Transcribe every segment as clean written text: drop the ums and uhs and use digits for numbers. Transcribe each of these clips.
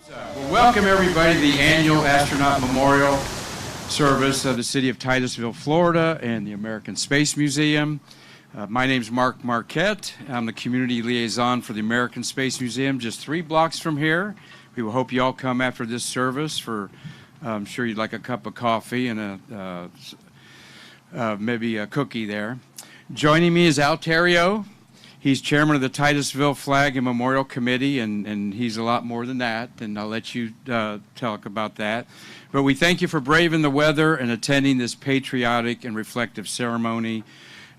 Well, welcome everybody to the annual Astronaut Memorial Service of the city of Titusville, Florida, and the American Space Museum. My name's Mark Marquette. I'm the community liaison for the American Space Museum, just 3 blocks from here. We will hope you all come after this service for, I'm sure you'd like a cup of coffee and maybe a cookie there. Joining me is Al Terrio. He's chairman of the Titusville Flag and Memorial Committee, and he's a lot more than that, and I'll let you talk about that. But we thank you for braving the weather and attending this patriotic and reflective ceremony.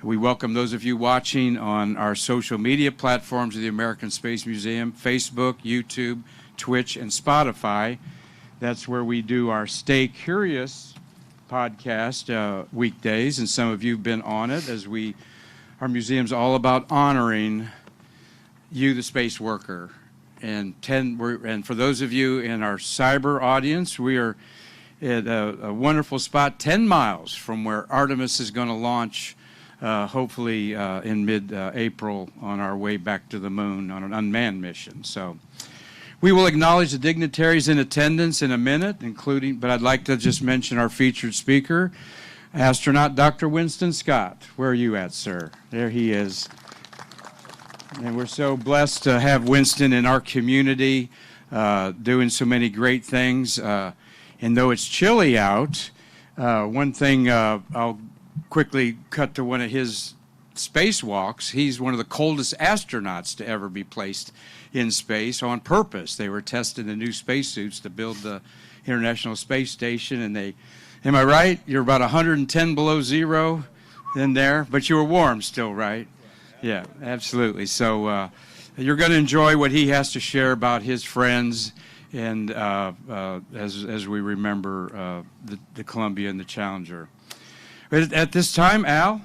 We welcome those of you watching on our social media platforms of the American Space Museum, Facebook, YouTube, Twitch, and Spotify. That's where we do our Stay Curious podcast weekdays, and some of you have been on it as our museum's all about honoring you, the space worker. And for those of you in our cyber audience, we are at a wonderful spot 10 miles from where Artemis is going to launch, hopefully in mid-April on our way back to the moon on an unmanned mission. So we will acknowledge the dignitaries in attendance in a minute, but I'd like to just mention our featured speaker, Astronaut Dr. Winston Scott. Where are you at, sir? There he is. And we're so blessed to have Winston in our community doing so many great things. And though it's chilly out, one thing I'll quickly cut to one of his spacewalks. He's one of the coldest astronauts to ever be placed in space on purpose. They were testing the new spacesuits to build the International Space Station, and am I right? You're about 110 below zero in there, but you were warm still, right? Yeah, absolutely. So you're going to enjoy what he has to share about his friends, and as we remember the Columbia and the Challenger. But at this time, Al?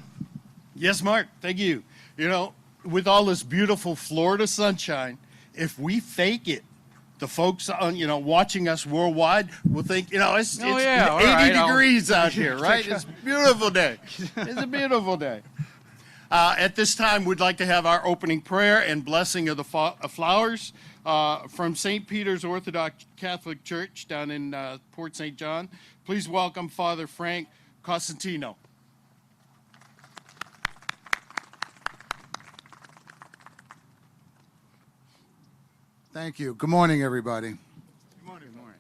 Yes, Mark, thank you. You know, with all this beautiful Florida sunshine, if we fake it, the folks watching us worldwide will think, it's 80 degrees out here, right? It's a beautiful day. It's a beautiful day. At this time, we'd like to have our opening prayer and blessing of the flowers from St. Peter's Orthodox Catholic Church down in Port St. John. Please welcome Father Frank Cosentino. Thank you. Good morning, everybody. Good morning. Good morning.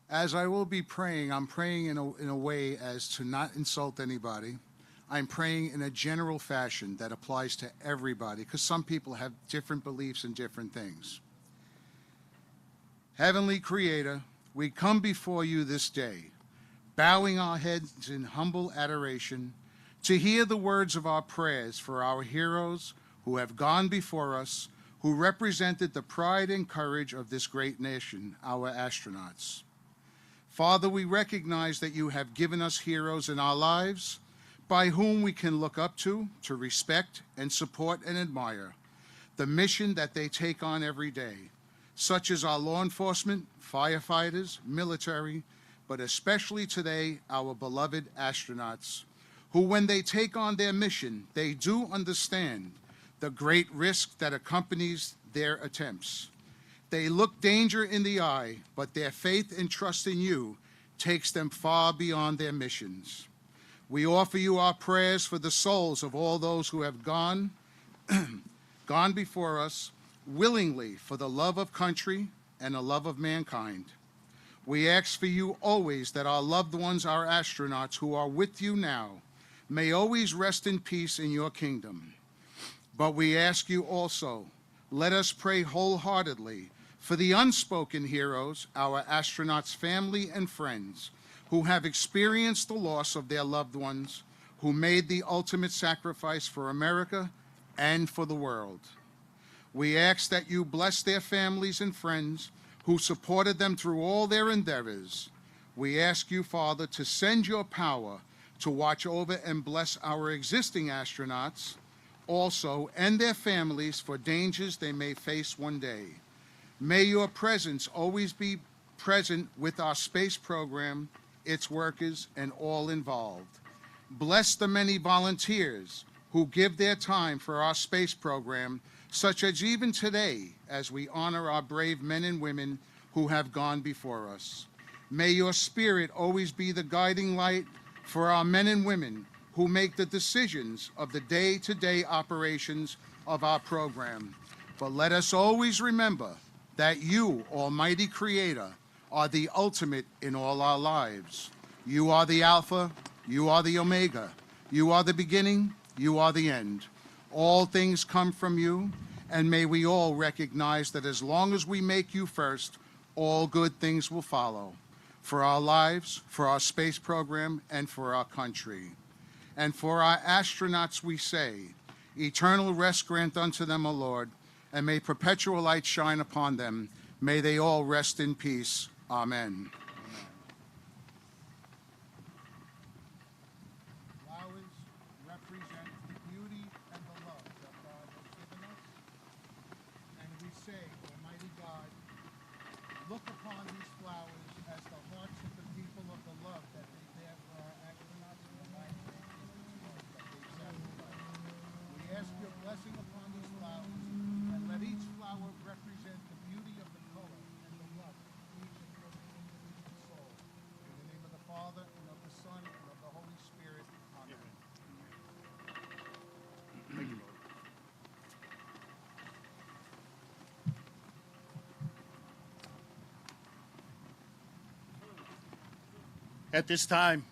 As I will be praying, I'm praying in a way as to not insult anybody. I'm praying in a general fashion that applies to everybody, because some people have different beliefs and different things. Heavenly Creator, we come before you this day, bowing our heads in humble adoration to hear the words of our prayers for our heroes who have gone before us, who represented the pride and courage of this great nation, our astronauts. Father, we recognize that you have given us heroes in our lives by whom we can look up to respect and support and admire the mission that they take on every day, such as our law enforcement, firefighters, military, but especially today, our beloved astronauts, who when they take on their mission, they do understand the great risk that accompanies their attempts. They look danger in the eye, but their faith and trust in you takes them far beyond their missions. We offer you our prayers for the souls of all those who have gone before us willingly for the love of country and the love of mankind. We ask for you always that our loved ones, our astronauts who are with you now, may always rest in peace in your kingdom. But we ask you also, let us pray wholeheartedly for the unspoken heroes, our astronauts' family and friends, who have experienced the loss of their loved ones, who made the ultimate sacrifice for America and for the world. We ask that you bless their families and friends who supported them through all their endeavors. We ask you, Father, to send your power to watch over and bless our existing astronauts also and their families for dangers they may face one day. May your presence always be present with our space program, its workers, and all involved. Bless the many volunteers who give their time for our space program such as even today, as we honor our brave men and women who have gone before us. May your spirit always be the guiding light for our men and women who make the decisions of the day-to-day operations of our program. But let us always remember that you, Almighty Creator, are the ultimate in all our lives. You are the Alpha, you are the Omega, you are the beginning, you are the end. All things come from you, and may we all recognize that as long as we make you first, all good things will follow. For our lives, for our space program, and for our country. And for our astronauts we say, eternal rest grant unto them, O Lord, and may perpetual light shine upon them. May they all rest in peace. Amen. Flowers represent the beauty and the love that God has given us. And we say, Almighty God, look upon these flowers as the hearts of the people of the love that they bear for our astronauts and the life that they've sacrificed. We ask your blessing upon these flowers, and let each flower represent the beauty of the color and the love of each and every individual soul. In the name of the Father, and of the Son, and of the Holy Spirit. Amen. Thank you, Lord. At this time,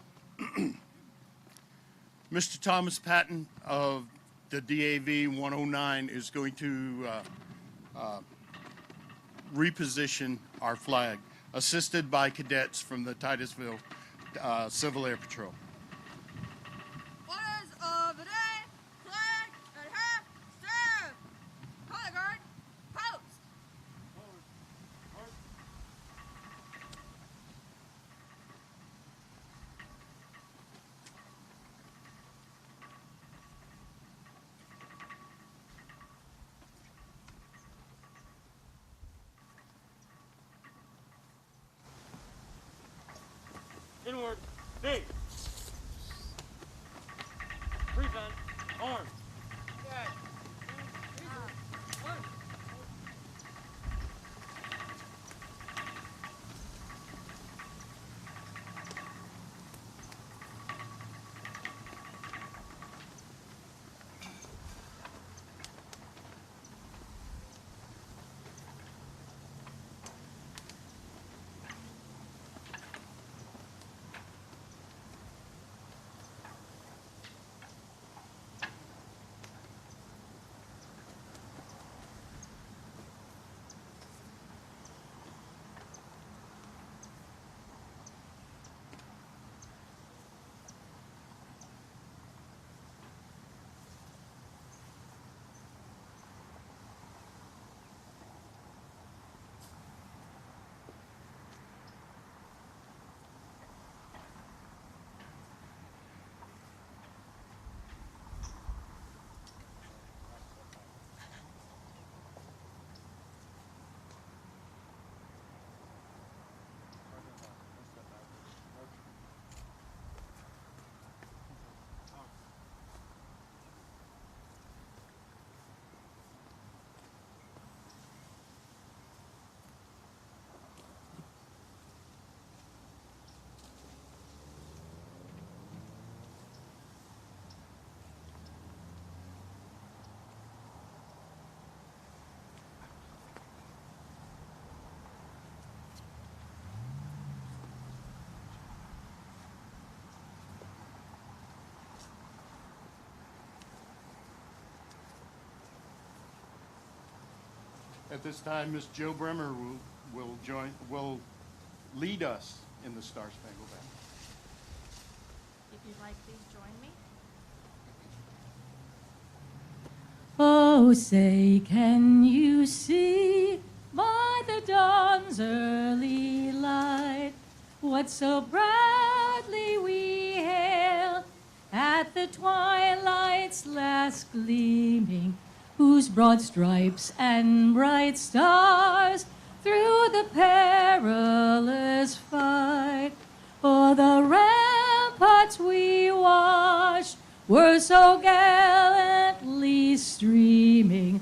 Mr. Thomas Patton of the DAV 109 is going to reposition our flag, assisted by cadets from the Titusville Civil Air Patrol. Orders of the day, flag at half, stand. Color guard, post. Inward, big. Prevent, arms. At this time, Ms. Jill Bremer will lead us in the Star Spangled Banner. If you'd like, please join me. Oh, say, can you see by the dawn's early light what so proudly we hail at the twilight's last gleaming, whose broad stripes and bright stars through the perilous fight o'er the ramparts we watched were so gallantly streaming,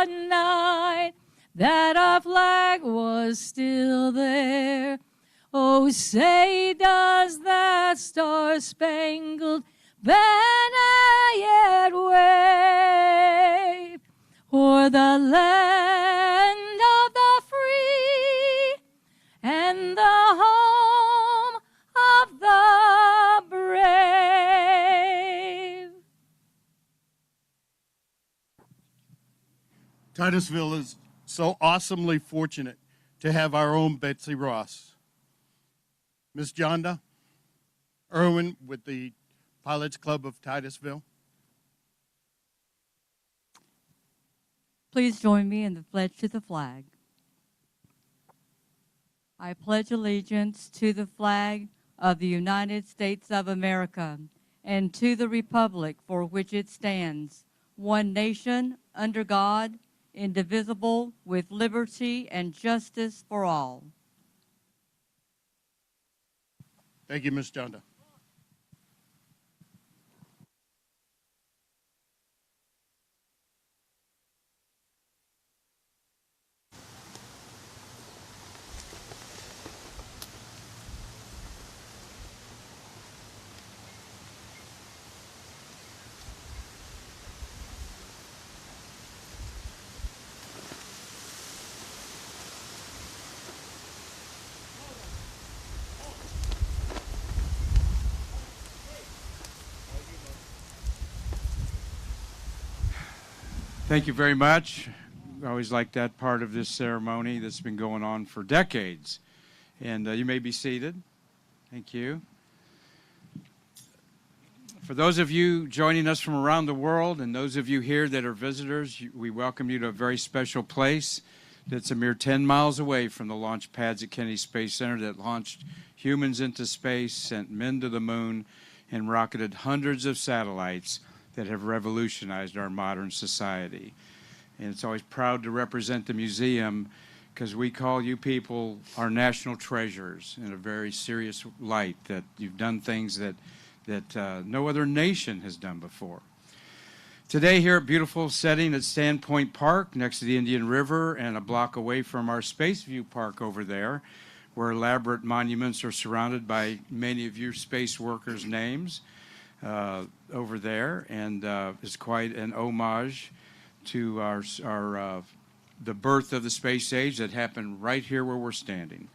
the night that our flag was still there. Oh, say does that star-spangled banner yet wave o'er the land of the free and the home of the brave? Titusville is so awesomely fortunate to have our own Betsy Ross. Miss Jonda Irwin with the Pilots Club of Titusville. Please join me in the pledge to the flag. I pledge allegiance to the flag of the United States of America and to the republic for which it stands, one nation, under God, indivisible, with liberty and justice for all. Thank you, Ms. Jonda. Thank you very much. I always like that part of this ceremony that's been going on for decades. And you may be seated. Thank you. For those of you joining us from around the world and those of you here that are visitors, we welcome you to a very special place that's a mere 10 miles away from the launch pads at Kennedy Space Center that launched humans into space, sent men to the moon, and rocketed hundreds of satellites that have revolutionized our modern society. And it's always proud to represent the museum because we call you people our national treasures in a very serious light, that you've done things that no other nation has done before. Today here at beautiful setting at Sandpoint Park next to the Indian River and a block away from our Spaceview Park over there, where elaborate monuments are surrounded by many of your space workers' names over there, and it's quite an homage to the birth of the space age that happened right here where we're standing.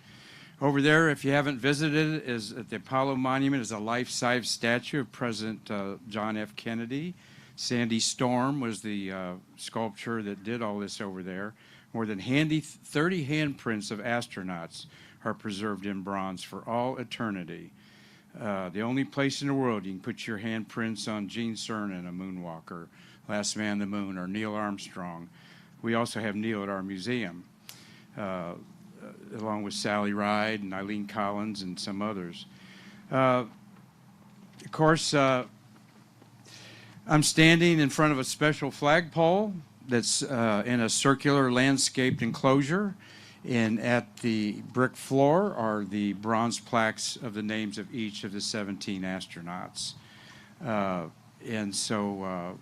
Over there, if you haven't visited it, is at the Apollo Monument is a life-size statue of President John F. Kennedy. Sandy Storm was the sculpture that did all this over there. More than 30 handprints of astronauts are preserved in bronze for all eternity. The only place in the world you can put your handprints on Gene Cernan, a moonwalker, last man on the moon, or Neil Armstrong. We also have Neil at our museum, along with Sally Ride and Eileen Collins and some others. Of course, I'm standing in front of a special flagpole that's in a circular landscaped enclosure. And at the brick floor are the bronze plaques of the names of each of the 17 astronauts. And so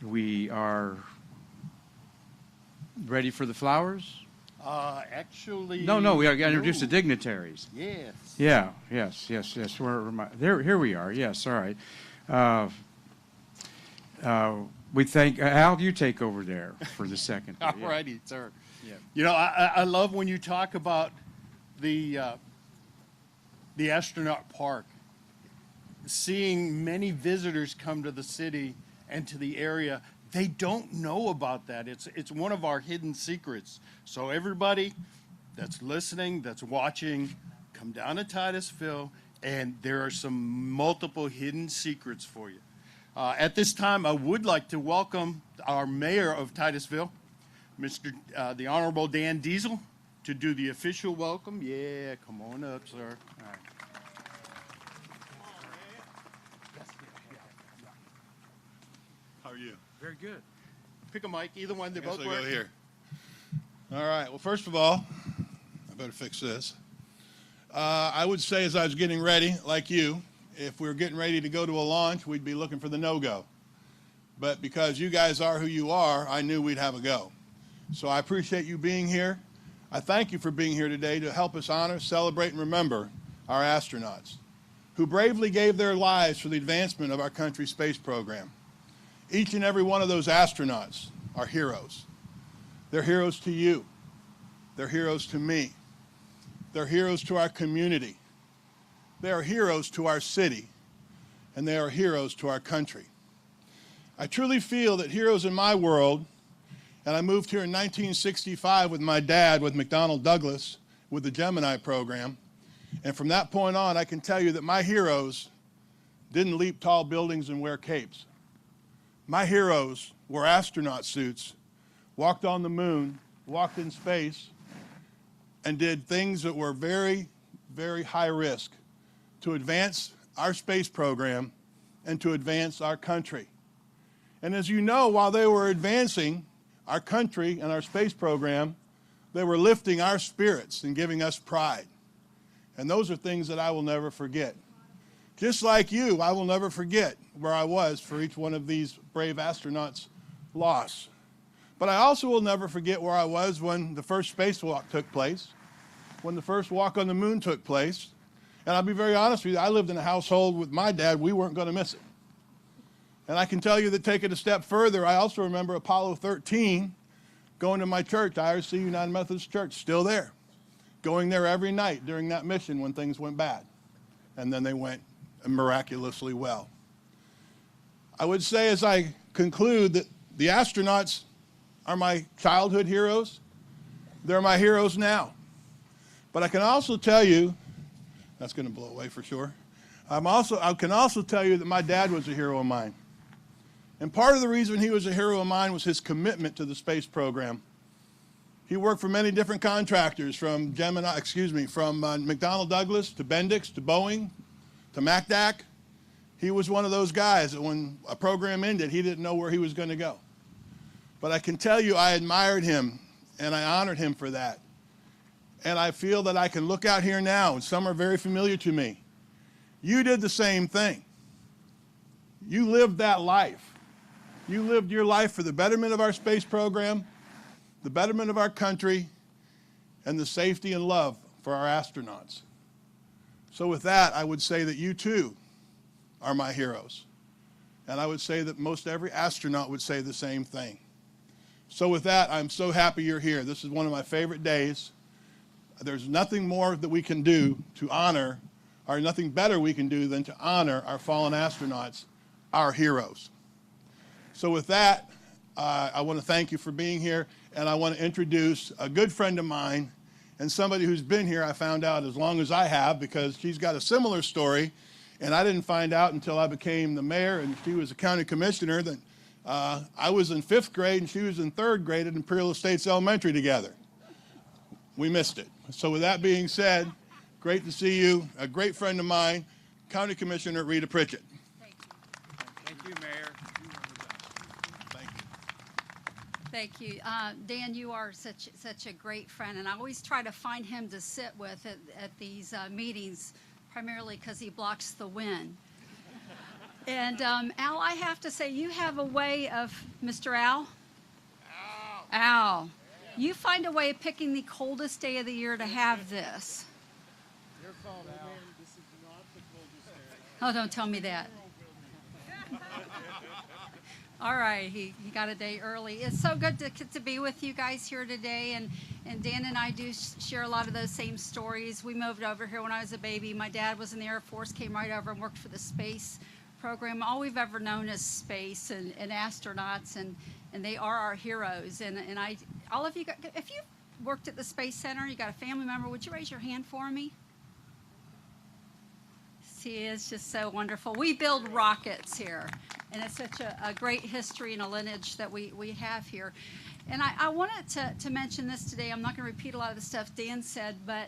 we are ready for the flowers? Actually... No, we got to introduce the dignitaries. Yes. Yeah, yes. Here we are, yes, all right. We thank... Al, you take over there for the second. All righty, sir. Yeah. You know, I love when you talk about the Astronaut Park. Seeing many visitors come to the city and to the area, they don't know about that. It's one of our hidden secrets. So everybody that's listening, that's watching, come down to Titusville, and there are some multiple hidden secrets for you. At this time, I would like to welcome our mayor of Titusville, the Honorable Dan Diesel, to do the official welcome. Yeah, come on up, sir. All right. How are you? Very good. Pick a mic, either one. They I guess both I'll work. go here. All right. Well, first of all, I better fix this. I would say as I was getting ready, like you, if we were getting ready to go to a launch, we'd be looking for the no-go. but because you guys are who you are, I knew we'd have a go. So I appreciate you being here. I thank you for being here today to help us honor, celebrate, and remember our astronauts who bravely gave their lives for the advancement of our country's space program. Each and every one of those astronauts are heroes. They're heroes to you. They're heroes to me. They're heroes to our community. They are heroes to our city. And they are heroes to our country. I truly feel that heroes in my world, and I moved here in 1965 with my dad, with McDonnell Douglas, with the Gemini program. And from that point on, I can tell you that my heroes didn't leap tall buildings and wear capes. My heroes wore astronaut suits, walked on the moon, walked in space, and did things that were very, very high risk to advance our space program and to advance our country. And as you know, while they were advancing our country and our space program, they were lifting our spirits and giving us pride. And those are things that I will never forget. Just like you, I will never forget where I was for each one of these brave astronauts' loss. But I also will never forget where I was when the first spacewalk took place, when the first walk on the moon took place. And I'll be very honest with you, I lived in a household with my dad, we weren't going to miss it. And I can tell you that take it a step further, I also remember Apollo 13, going to my church, IRC United Methodist Church, still there. Going there every night during that mission when things went bad. And then they went miraculously well. I would say as I conclude that the astronauts are my childhood heroes. They're my heroes now. But I can also tell you, that's going to blow away for sure. I can also tell you that my dad was a hero of mine. And part of the reason he was a hero of mine was his commitment to the space program. He worked for many different contractors, from McDonnell Douglas to Bendix to Boeing to MacDac. He was one of those guys that when a program ended, he didn't know where he was going to go. But I can tell you I admired him and I honored him for that. And I feel that I can look out here now, and some are very familiar to me. You did the same thing. You lived that life. You lived your life for the betterment of our space program, the betterment of our country, and the safety and love for our astronauts. So with that, I would say that you too are my heroes. And I would say that most every astronaut would say the same thing. So with that, I'm so happy you're here. This is one of my favorite days. There's nothing more that we can do to honor, or nothing better we can do than to honor our fallen astronauts, our heroes. So with that, I want to thank you for being here, and I want to introduce a good friend of mine and somebody who's been here, I found out, as long as I have, because she's got a similar story, and I didn't find out until I became the mayor and she was a county commissioner that I was in 5th grade and she was in 3rd grade at Imperial Estates Elementary together. We missed it. So with that being said, great to see you, a great friend of mine, County Commissioner Rita Pritchett. Thank you, Mayor. Thank you. Thank you. Dan, you are such a great friend, and I always try to find him to sit with at these meetings, primarily because he blocks the wind. And Al, I have to say, you have a way of, Mr. Al? Al. You find a way of picking the coldest day of the year to have this. Your fault, Al. This is not the coldest day. Oh, don't tell me that. All right, he got a day early. It's so good to be with you guys here today, and Dan and I do share a lot of those same stories. We moved over here when I was a baby. My dad was in the Air Force, came right over and worked for the space program. All we've ever known is space and astronauts, and they are our heroes. And all of you, if you worked at the Space Center, you got a family member, would you raise your hand for me? See, it's just so wonderful. We build rockets here, and it's such a great history and a lineage that we have here. And I wanted to mention this today. I'm not going to repeat a lot of the stuff Dan said, but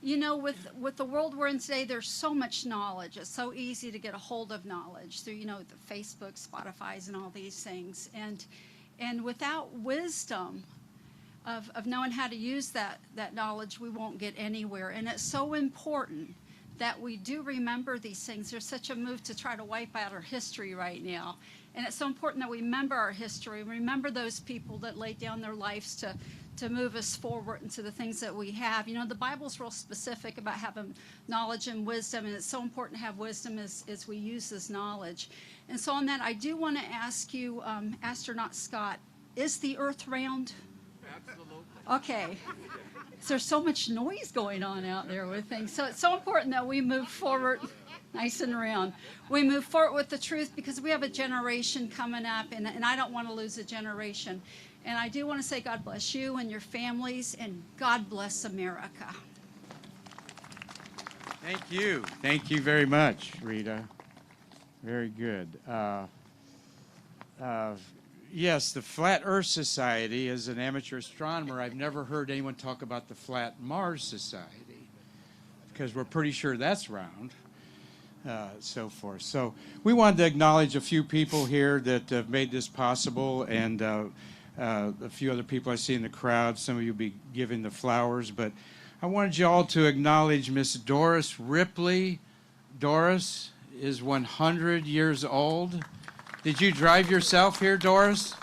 you know, with the world we're in today, there's so much knowledge. It's so easy to get a hold of knowledge through, you know, the Facebook, Spotify's, and all these things. And without wisdom of knowing how to use that knowledge, we won't get anywhere. And it's so important that we do remember these things. There's such a move to try to wipe out our history right now. And it's so important that we remember our history, remember those people that laid down their lives to move us forward into the things that we have. You know, the Bible's real specific about having knowledge and wisdom, and it's so important to have wisdom as we use this knowledge. And so on that, I do want to ask you, Astronaut Scott, is the Earth round? Absolutely. Okay. There's so much noise going on out there with things. So it's so important that we move forward nice and round. We move forward with the truth because we have a generation coming up, and I don't want to lose a generation. And I do want to say God bless you and your families, and God bless America. Thank you. Thank you very much, Rita. Very good. Yes, the Flat Earth Society, as an amateur astronomer, I've never heard anyone talk about the Flat Mars Society, because we're pretty sure that's round, so forth. So we wanted to acknowledge a few people here that have made this possible, and a few other people I see in the crowd. Some of you will be giving the flowers, but I wanted you all to acknowledge Miss Doris Ripley. Doris is 100 years old. Did you drive yourself here, Doris?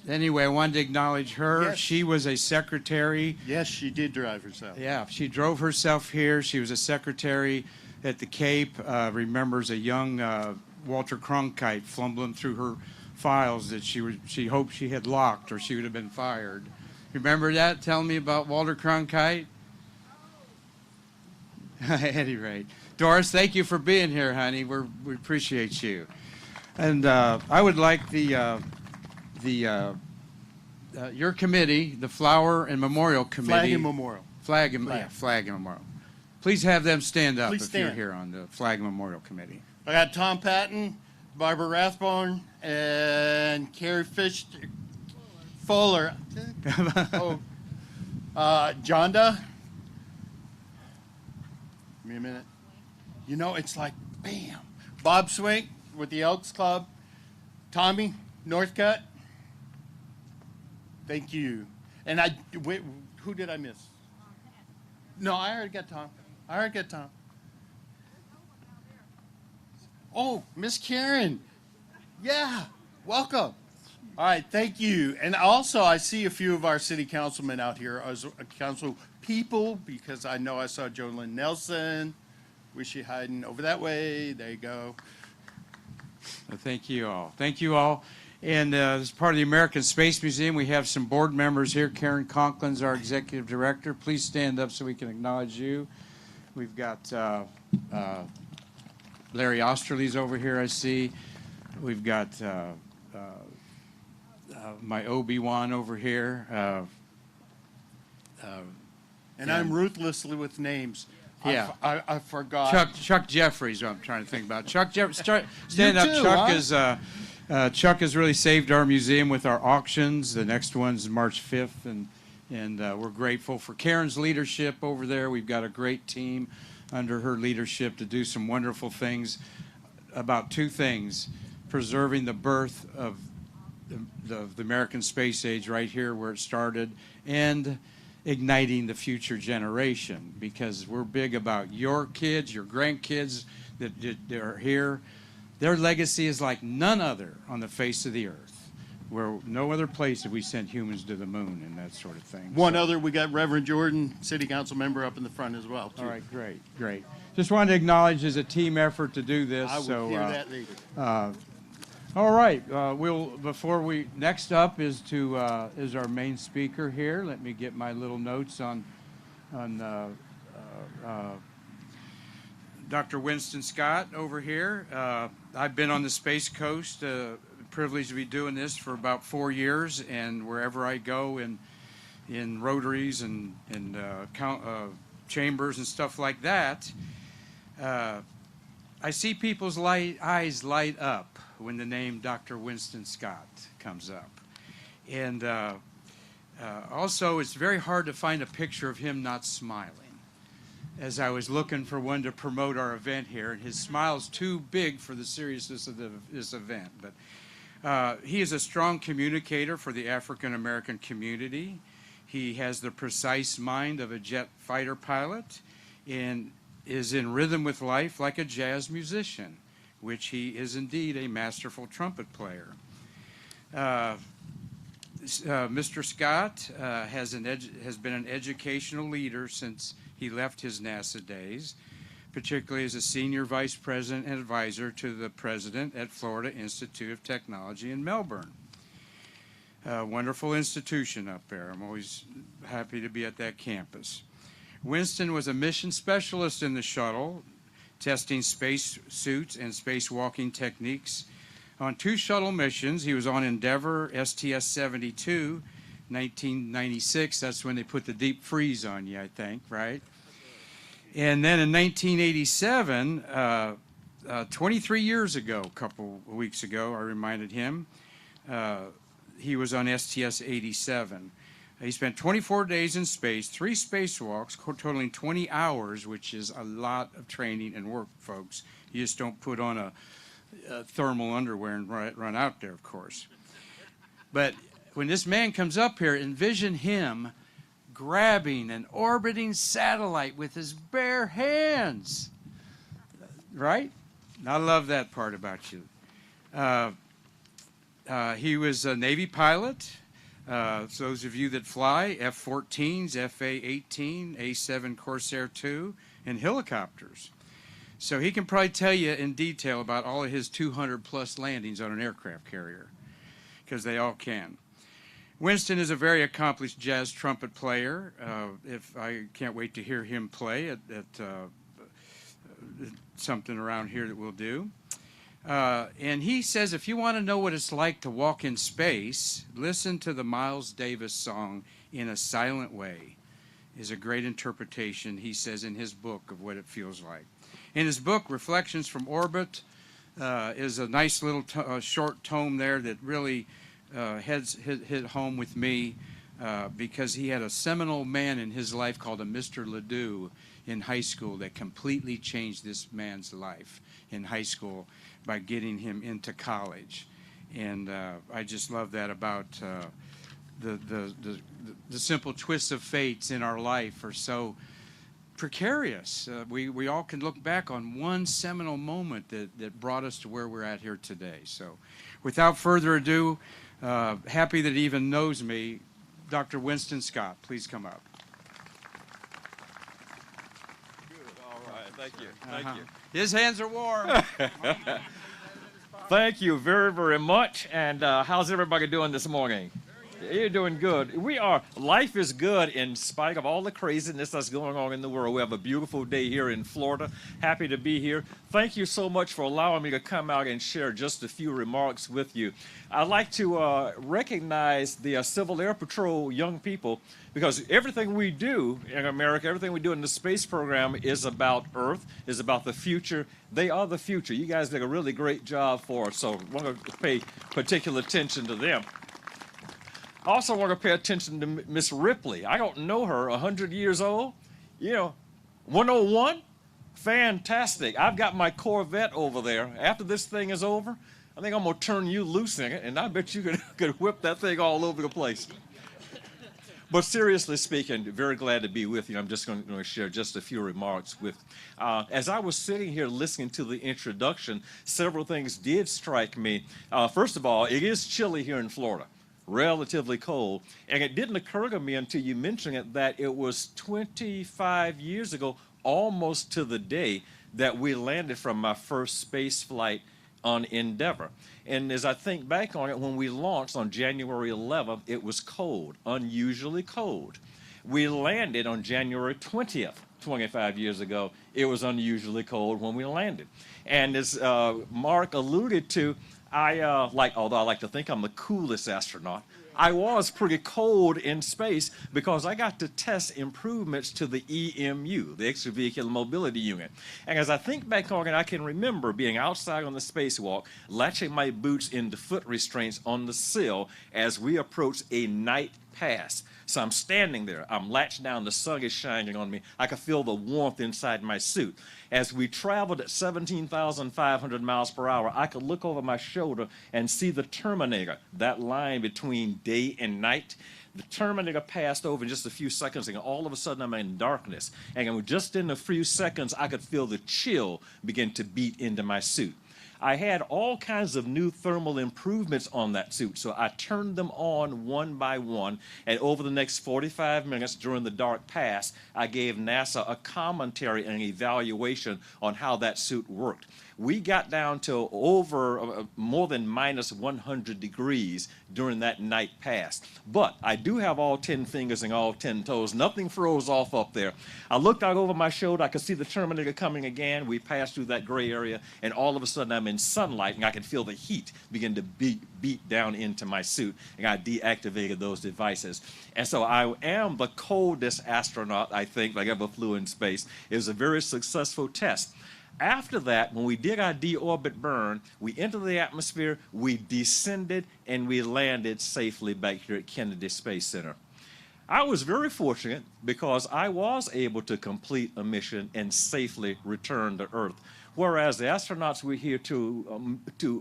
Anyway, I wanted to acknowledge her. Yes. She was a secretary. Yes, she did drive herself. Yeah, she drove herself here. She was a secretary at the Cape. Remembers a young Walter Cronkite fumbling through her files that she hoped she had locked, or she would have been fired. Remember that? Tell me about Walter Cronkite. At any rate, Doris, thank you for being here, honey. We appreciate you. And I would like your committee, the Flower and Memorial Committee. Flag and Memorial. Flag and Memorial. Please have them stand up. Please if you're stand. here on the Flag and Memorial Committee. I got Tom Patton, Barbara Rathbone, and Carrie Fuller. Jonda. Give me a minute. You know, it's like, bam. Bob Swink with the Elks Club. Tommy Northcutt. Thank you. And wait, who did I miss? No, I already got Tom. Oh, Miss Karen. Yeah, welcome. All right, thank you. And also, I see a few of our city councilmen out here as council people, because I know I saw Jolyn Nelson. Was she hiding over that way? There you go. Well, thank you all. Thank you all. And as part of the American Space Museum, we have some board members here. Karen Conklin's our executive director. Please stand up so we can acknowledge you. We've got Larry Osterly's over here, I see. We've got my Obi-Wan over here. And I'm ruthlessly with names. Yeah. I forgot. Chuck Jeffries, what I'm trying to think about. Chuck Jeffries, stand up. too, Chuck has really saved our museum with our auctions. The next one's March 5th, and we're grateful for Karen's leadership over there. We've got a great team under her leadership to do some wonderful things about two things: preserving the birth of the American space age right here where it started, and igniting the future generation, because we're big about your kids, your grandkids that are here. Their legacy is like none other on the face of the earth, where no other place have we sent humans to the moon and that sort of thing. Other, we got Reverend Jordan, city council member, up in the front as well, too. All right, great. Just wanted to acknowledge as a team effort to do this. I will hear that later. All right, next up is our main speaker here. Let me get my little notes on Dr. Winston Scott over here. I've been on the Space Coast, privileged to be doing this for about 4 years, and wherever I go in rotaries and chambers and stuff like that, I see people's eyes light up when the name Dr. Winston Scott comes up. And also, it's very hard to find a picture of him not smiling. As I was looking for one to promote our event here, and his smile's too big for the seriousness of this event. But he is a strong communicator for the African American community. He has the precise mind of a jet fighter pilot and is in rhythm with life like a jazz musician. which he is indeed a masterful trumpet player. Mr. Scott has been an educational leader since he left his NASA days, particularly as a senior vice president and advisor to the president at Florida Institute of Technology in Melbourne. Wonderful institution up there. I'm always happy to be at that campus. Winston was a mission specialist in the shuttle, testing space suits and spacewalking techniques. On 2 shuttle missions, he was on Endeavour STS-72, 1996. That's when they put the deep freeze on you, I think, right? And then in 1987, 23 years ago, a couple of weeks ago, I reminded him, he was on STS-87. He spent 24 days in space, 3 spacewalks, totaling 20 hours, which is a lot of training and work, folks. You just don't put on a thermal underwear and run out there, of course. But when this man comes up here, envision him grabbing an orbiting satellite with his bare hands, right? I love that part about you. He was a Navy pilot. So those of you that fly F-14s, FA-18, A-7 Corsair II, and helicopters. So he can probably tell you in detail about all of his 200-plus landings on an aircraft carrier, because they all can. Winston is a very accomplished jazz trumpet player. I can't wait to hear him play at something around here that we'll do. And he says if you want to know what it's like to walk in space, listen to the Miles Davis song, In a Silent Way, is a great interpretation, he says, in his book of what it feels like. In his book, Reflections from Orbit, is a nice little short tome there that really hit home with me because he had a seminal man in his life called a Mr. Ledoux in high school that completely changed this man's life in high school by getting him into college. And I just love that about the simple twists of fates in our life are so precarious. We all can look back on one seminal moment that brought us to where we're at here today. So without further ado, happy that he even knows me, Dr. Winston Scott, please come up. Good. All right. Thank you. Thank you. His hands are warm. Thank you very, very much. And how's everybody doing this morning? You're doing good. Life is good in spite of all the craziness that's going on in the world. We have a beautiful day here in Florida. Happy to be here. Thank you so much for allowing me to come out and share just a few remarks with you. I'd like to recognize the Civil Air Patrol young people, because everything we do in America, everything we do in the space program is about Earth, is about the future. They are the future. You guys did a really great job for us, so I want to pay particular attention to them. I also want to pay attention to Miss Ripley. I don't know her, 100 years old. 101, fantastic. I've got my Corvette over there. After this thing is over, I think I'm going to turn you loose in it, and I bet you could whip that thing all over the place. But seriously speaking, very glad to be with you. I'm just going to share just a few remarks with. As I was sitting here listening to the introduction, several things did strike me. First of all, it is chilly here in Florida. Relatively cold. And it didn't occur to me until you mentioned it that it was 25 years ago, almost to the day, that we landed from my first space flight on Endeavour. And as I think back on it, when we launched on January 11th, it was cold, unusually cold. We landed on January 20th, 25 years ago. It was unusually cold when we landed. And as Mark alluded to, although I like to think I'm the coolest astronaut, I was pretty cold in space because I got to test improvements to the EMU, the Extravehicular Mobility Unit. And as I think back on it, I can remember being outside on the spacewalk, latching my boots into foot restraints on the sill as we approached a night pass. So I'm standing there, I'm latched down, the sun is shining on me. I could feel the warmth inside my suit. As we traveled at 17,500 miles per hour, I could look over my shoulder and see the Terminator, that line between day and night. The Terminator passed over in just a few seconds, and all of a sudden I'm in darkness. And just in a few seconds, I could feel the chill begin to beat into my suit. I had all kinds of new thermal improvements on that suit, so I turned them on one by one, and over the next 45 minutes during the dark pass, I gave NASA a commentary and an evaluation on how that suit worked. We got down to over more than minus 100 degrees during that night pass. But I do have all 10 fingers and all 10 toes. Nothing froze off up there. I looked out over my shoulder. I could see the Terminator coming again. We passed through that gray area, and all of a sudden I'm in sunlight, and I can feel the heat begin to beat down into my suit, and I deactivated those devices. And so I am the coldest astronaut, I think, that ever flew in space. It was a very successful test. After that, when we did our deorbit burn, we entered the atmosphere, we descended, and we landed safely back here at Kennedy Space Center. I was very fortunate because I was able to complete a mission and safely return to Earth, whereas the astronauts we're here to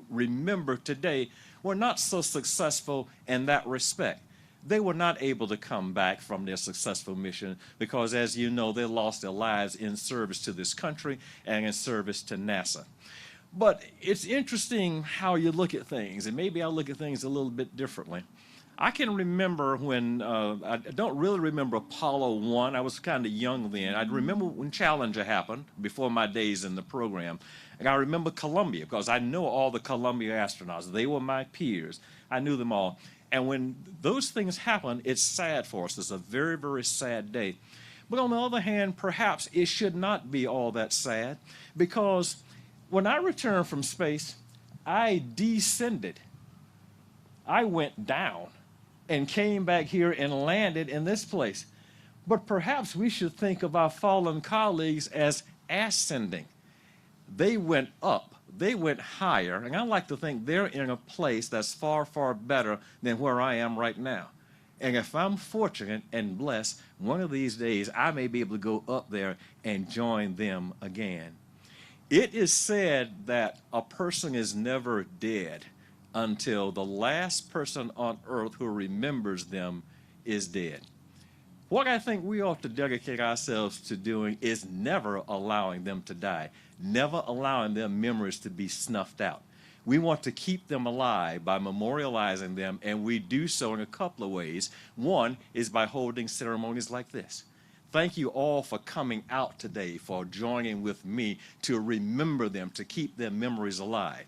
remember today were not so successful in that respect. They were not able to come back from their successful mission because, as you know, they lost their lives in service to this country and in service to NASA. But it's interesting how you look at things, and maybe I'll look at things a little bit differently. I can remember when, I don't really remember Apollo 1. I was kind of young then. I remember when Challenger happened before my days in the program. And I remember Columbia because I know all the Columbia astronauts. They were my peers. I knew them all. And when those things happen, it's sad for us. It's a very, very sad day. But on the other hand, perhaps it should not be all that sad, because when I returned from space, I descended. I went down and came back here and landed in this place. But perhaps we should think of our fallen colleagues as ascending. They went up. They went higher, and I like to think they're in a place that's far, far better than where I am right now. And if I'm fortunate and blessed, one of these days I may be able to go up there and join them again. It is said that a person is never dead until the last person on earth who remembers them is dead. What I think we ought to dedicate ourselves to doing is never allowing them to die, never allowing their memories to be snuffed out. We want to keep them alive by memorializing them, and we do so in a couple of ways. One is by holding ceremonies like this. Thank you all for coming out today, for joining with me to remember them, to keep their memories alive.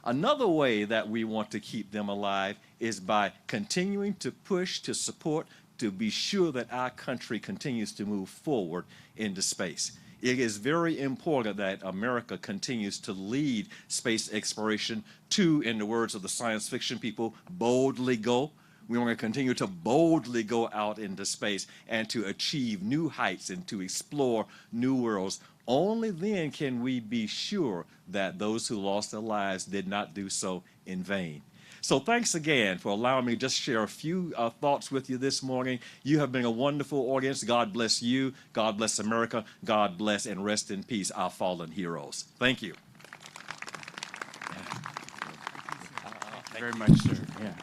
Another way that we want to keep them alive is by continuing to push, to support, to be sure that our country continues to move forward into space. It is very important that America continues to lead space exploration to, in the words of the science fiction people, boldly go. We want to continue to boldly go out into space and to achieve new heights and to explore new worlds. Only then can we be sure that those who lost their lives did not do so in vain. So thanks again for allowing me to just share a few thoughts with you this morning. You have been a wonderful audience. God bless you. God bless America. God bless and rest in peace our fallen heroes. Thank you. Thank you very much, sir. Yeah.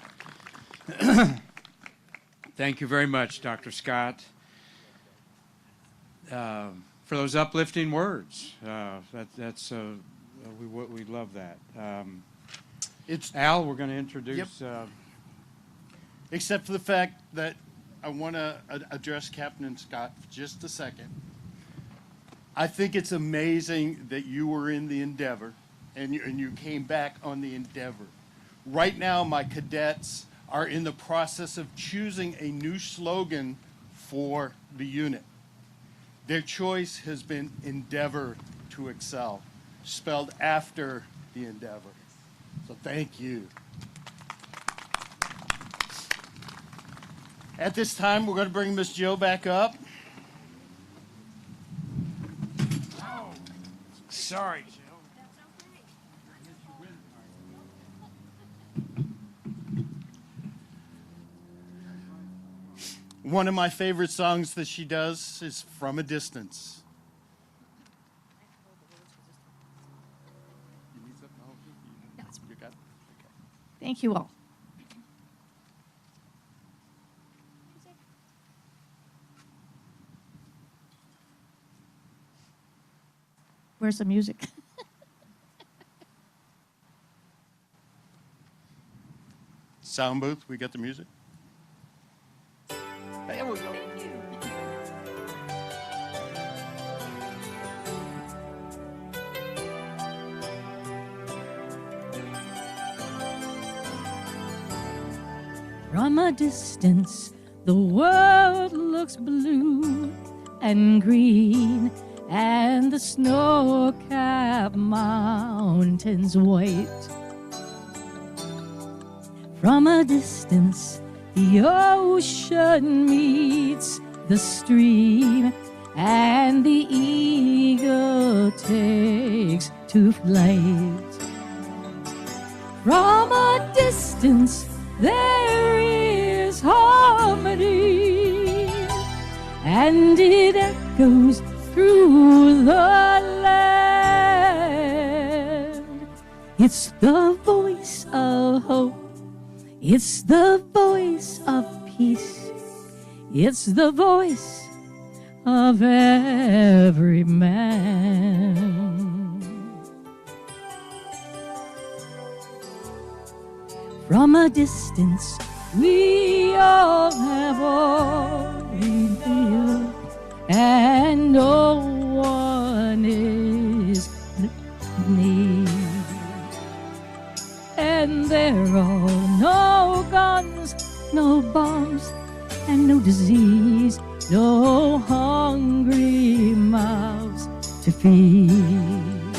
Thank you very much, Dr. Scott, for those uplifting words. We love that. Al, we're going to introduce. Yep. Except for the fact that I want to address Captain Scott for just a second. I think it's amazing that you were in the Endeavor and you came back on the Endeavor. Right now, my cadets are in the process of choosing a new slogan for the unit. Their choice has been Endeavor to Excel, spelled after the Endeavor. So thank you. At this time, we're going to bring Miss Joe back up. Oh, sorry, Joe. One of my favorite songs that she does is From a Distance. Thank you all. Where's the music? Sound booth, we got the music? There we go. From a distance, the world looks blue and green, and the snow-capped mountains white. From a distance, the ocean meets the stream, and the eagle takes to flight. From a distance, there is harmony, and it echoes through the land. It's the voice of hope. It's the voice of peace. It's the voice of every man. From a distance, we all have all we feel, and no one is need. And there are no guns, no bombs, and no disease, no hungry mouths to feed.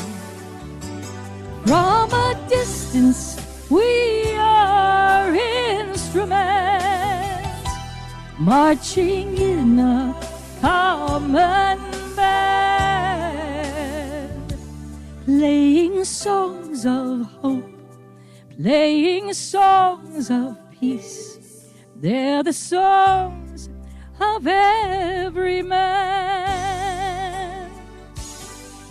From a distance, we are instruments marching in a common band, playing songs of hope, playing songs of peace. They're the songs of every man.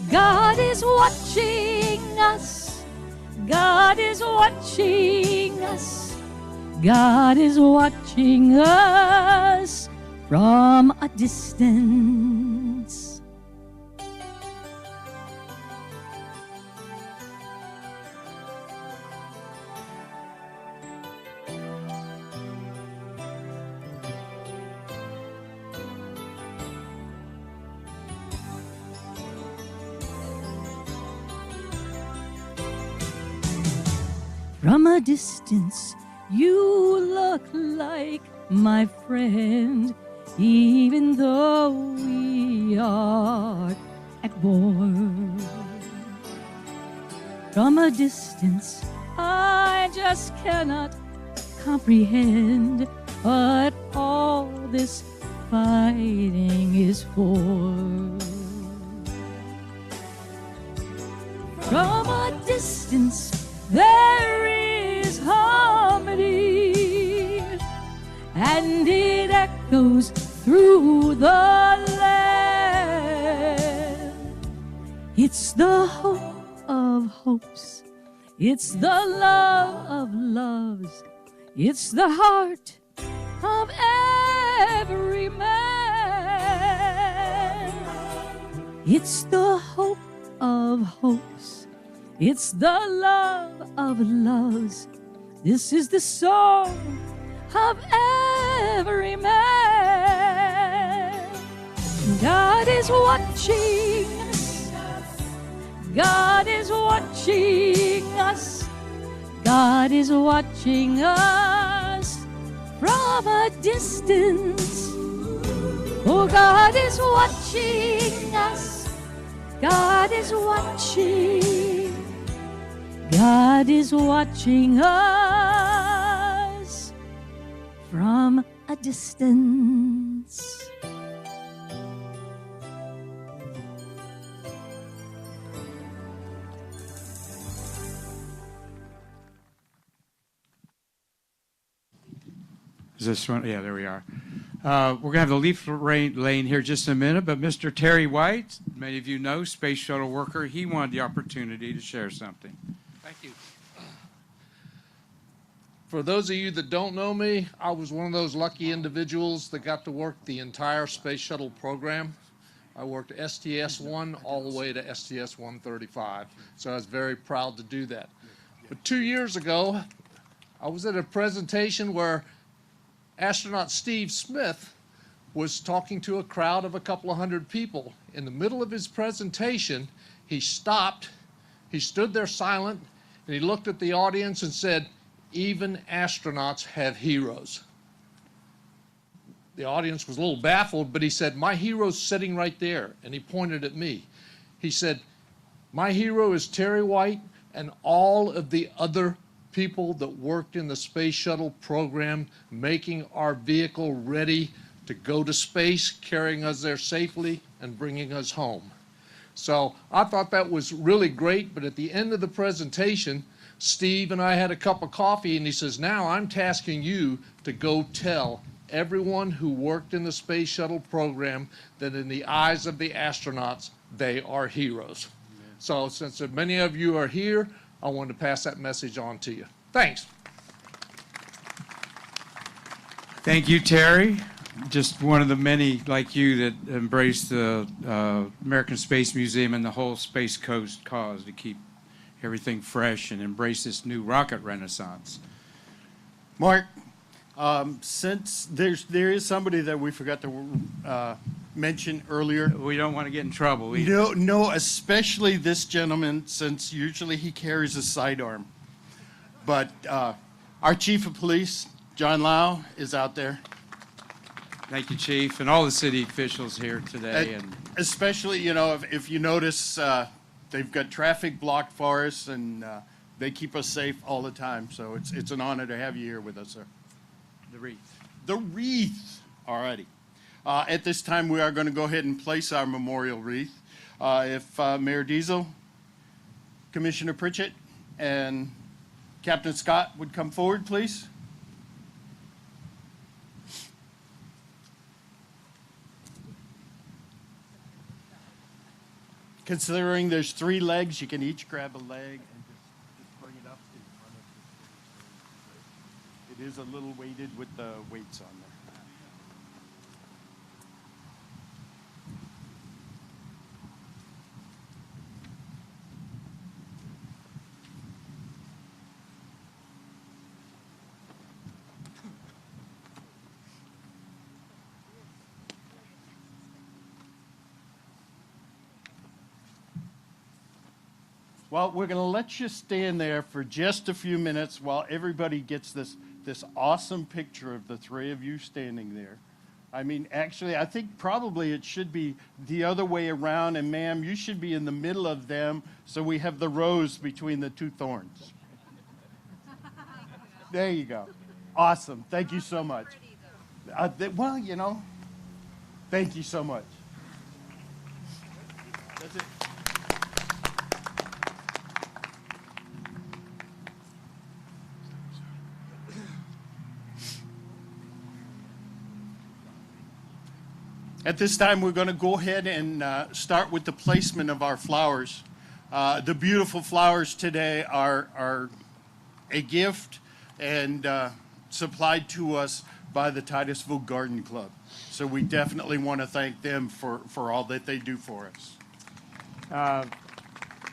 God is watching us. God is watching us. God is watching us from a distance. From a distance, you look like my friend, even though we are at war. From a distance, I just cannot comprehend what all this fighting is for. From a distance, there is harmony, and it echoes through the land. It's the hope of hopes. It's the love of loves. It's the heart of every man. It's the hope of hopes. It's the love of loves. This is the song of every man. God is watching us. God is watching us. God is watching us from a distance. Oh, God is watching us. God is watching. God is watching us from a distance. Is this one? Yeah, there we are. We're going to have the leaf lane here just in a minute, but Mr. Terry White, many of you know, space shuttle worker, he wanted the opportunity to share something. Thank you. For those of you that don't know me, I was one of those lucky individuals that got to work the entire space shuttle program. I worked STS-1 all the way to STS-135, so I was very proud to do that. But 2 years ago, I was at a presentation where astronaut Steve Smith was talking to a crowd of a couple of hundred people. In the middle of his presentation, he stopped, he stood there silent, and he looked at the audience and said, "Even astronauts have heroes." The audience was a little baffled, but he said, "My hero's sitting right there," and he pointed at me. He said, "My hero is Terry White and all of the other people that worked in the space shuttle program, making our vehicle ready to go to space, carrying us there safely and bringing us home." So I thought that was really great, but at the end of the presentation, Steve and I had a cup of coffee, and he says, "Now I'm tasking you to go tell everyone who worked in the space shuttle program that in the eyes of the astronauts, they are heroes." Amen. So since many of you are here, I wanted to pass that message on to you. Thanks. Thank you, Terry. Just one of the many like you that embrace the American Space Museum and the whole Space Coast cause to keep everything fresh and embrace this new rocket renaissance. Mark, since there is somebody that we forgot to mention earlier. We don't want to get in trouble either. No, especially this gentleman, since usually he carries a sidearm. But our chief of police, John Lau, is out there. Thank you, Chief, and all the city officials here today. And especially, you know, if you notice, they've got traffic blocked for us, and they keep us safe all the time. So it's an honor to have you here with us, sir. the wreath. The wreath. All righty. At this time, we are going to go ahead and place our memorial wreath. If Mayor Diesel, Commissioner Pritchett, and Captain Scott would come forward, please. Considering there's 3 legs, you can each grab a leg and just bring it up in front of the. It is a little weighted with the weights on there. Well, we're going to let you stand there for just a few minutes while everybody gets this awesome picture of the 3 of you standing there. I mean, actually, I think probably it should be the other way around, and ma'am, you should be in the middle of them so we have the rose between the 2 thorns. There you go. Awesome. Thank you so much. Well, you know, thank you so much. That's it. At this time, we're going to go ahead and start with the placement of our flowers. The beautiful flowers today are a gift and supplied to us by the Titusville Garden Club. So we definitely want to thank them for all that they do for us.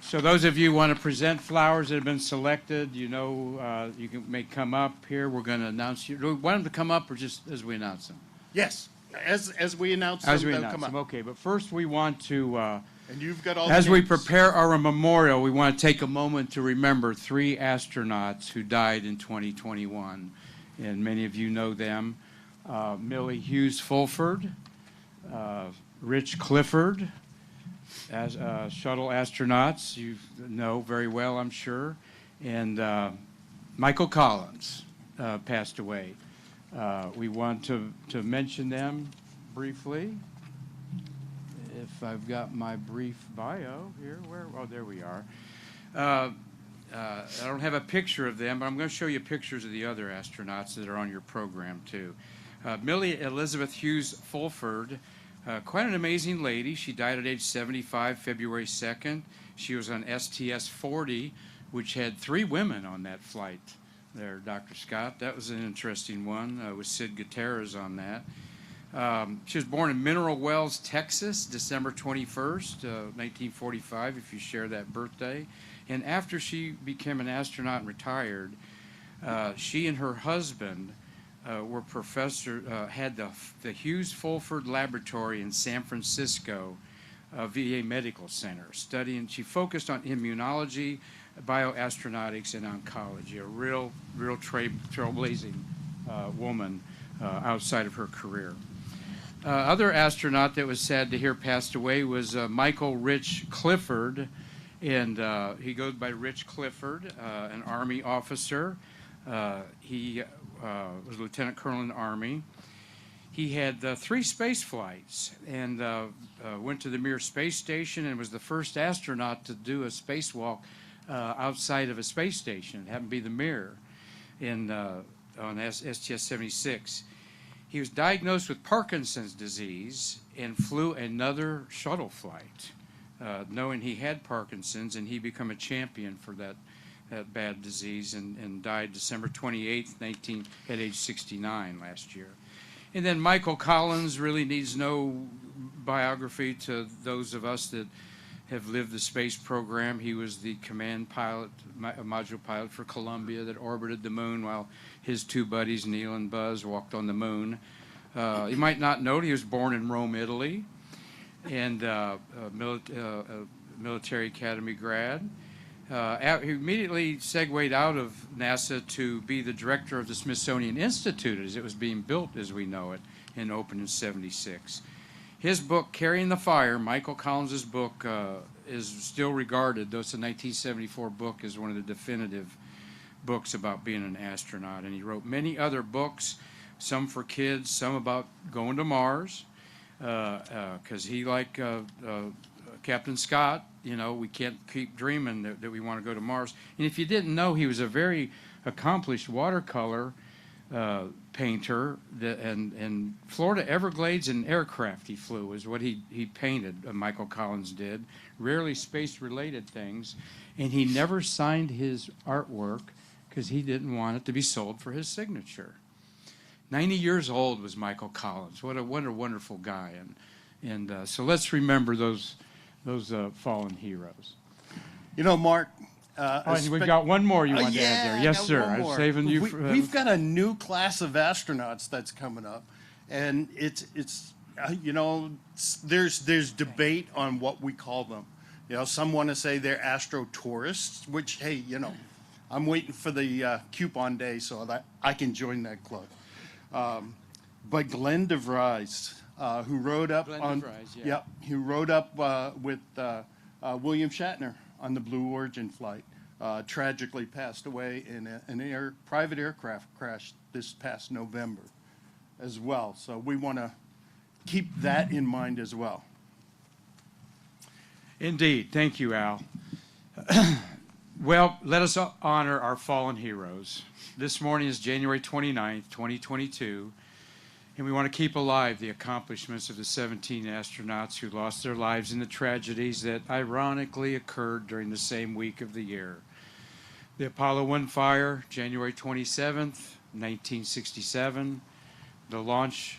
So those of you who want to present flowers that have been selected, you know, may come up here. We're going to announce you. Do we want them to come up or just as we announce them? Yes. As we announce them, they'll come up. Okay, but first we want to, and you've got all as the we names. prepare our memorial, we want to take a moment to remember 3 astronauts who died in 2021, and many of you know them. Millie Hughes Fulford, Rich Clifford, as shuttle astronauts you know very well, I'm sure, and Michael Collins passed away. We want to mention them briefly. If I've got my brief bio here, oh, there we are. I don't have a picture of them, but I'm going to show you pictures of the other astronauts that are on your program, too. Millie Elizabeth Hughes Fulford, quite an amazing lady. She died at age 75, February 2nd. She was on STS-40, which had 3 women on that flight. There, Dr. Scott. That was an interesting one with Sid Gutierrez on that. She was born in Mineral Wells, Texas, December 21st, 1945, if you share that birthday. And after she became an astronaut and retired, She and her husband were had the Hughes Fulford Laboratory in San Francisco VA Medical Center studying. She focused on immunology, bioastronautics, and oncology. A real trailblazing woman outside of her career. Other astronaut that was sad to hear passed away was Michael Rich Clifford, and he goes by Rich Clifford, an Army officer. He was Lieutenant Colonel in the Army. He had 3 space flights and went to the Mir space station and was the first astronaut to do a spacewalk outside of a space station. It happened to be the Mir on STS-76. He was diagnosed with Parkinson's disease and flew another shuttle flight, knowing he had Parkinson's, and he became a champion for that bad disease and died December 28th, at age 69 last year. And then Michael Collins really needs no biography to those of us that have lived the space program. He was the command pilot, module pilot for Columbia that orbited the moon while his 2 buddies, Neil and Buzz, walked on the moon. You might not know he was born in Rome, Italy, and military academy grad. He immediately segued out of NASA to be the director of the Smithsonian Institute as it was being built as we know it and opened in '76. His book, Carrying the Fire, Michael Collins' book, is still regarded, though it's a 1974 book, as one of the definitive books about being an astronaut. And he wrote many other books, some for kids, some about going to Mars, because he, like Captain Scott, we can't keep dreaming that we want to go to Mars. And if you didn't know, he was a very accomplished watercolor painter, and Florida Everglades and aircraft he flew is what he painted, Michael Collins did, rarely space-related things, and he never signed his artwork because he didn't want it to be sold for his signature. 90 years old was Michael Collins. What a wonderful guy, and so let's remember those fallen heroes. Mark, we've got one more you want to add there. Yes, sir. I'm saving you for... We've got a new class of astronauts that's coming up, and it's there's debate on what we call them. Some want to say they're astro tourists, which, hey, I'm waiting for the coupon day so that I can join that club. But Glenn DeVries, who rode up who rode up with William Shatner on the Blue Origin flight, tragically passed away in an private aircraft crash this past November as well. So we want to keep that in mind as well. Indeed. Thank you, Al. Well, let us honor our fallen heroes. This morning is January 29th, 2022, and we want to keep alive the accomplishments of the 17 astronauts who lost their lives in the tragedies that ironically occurred during the same week of the year. The Apollo 1 fire, January 27th, 1967. The launch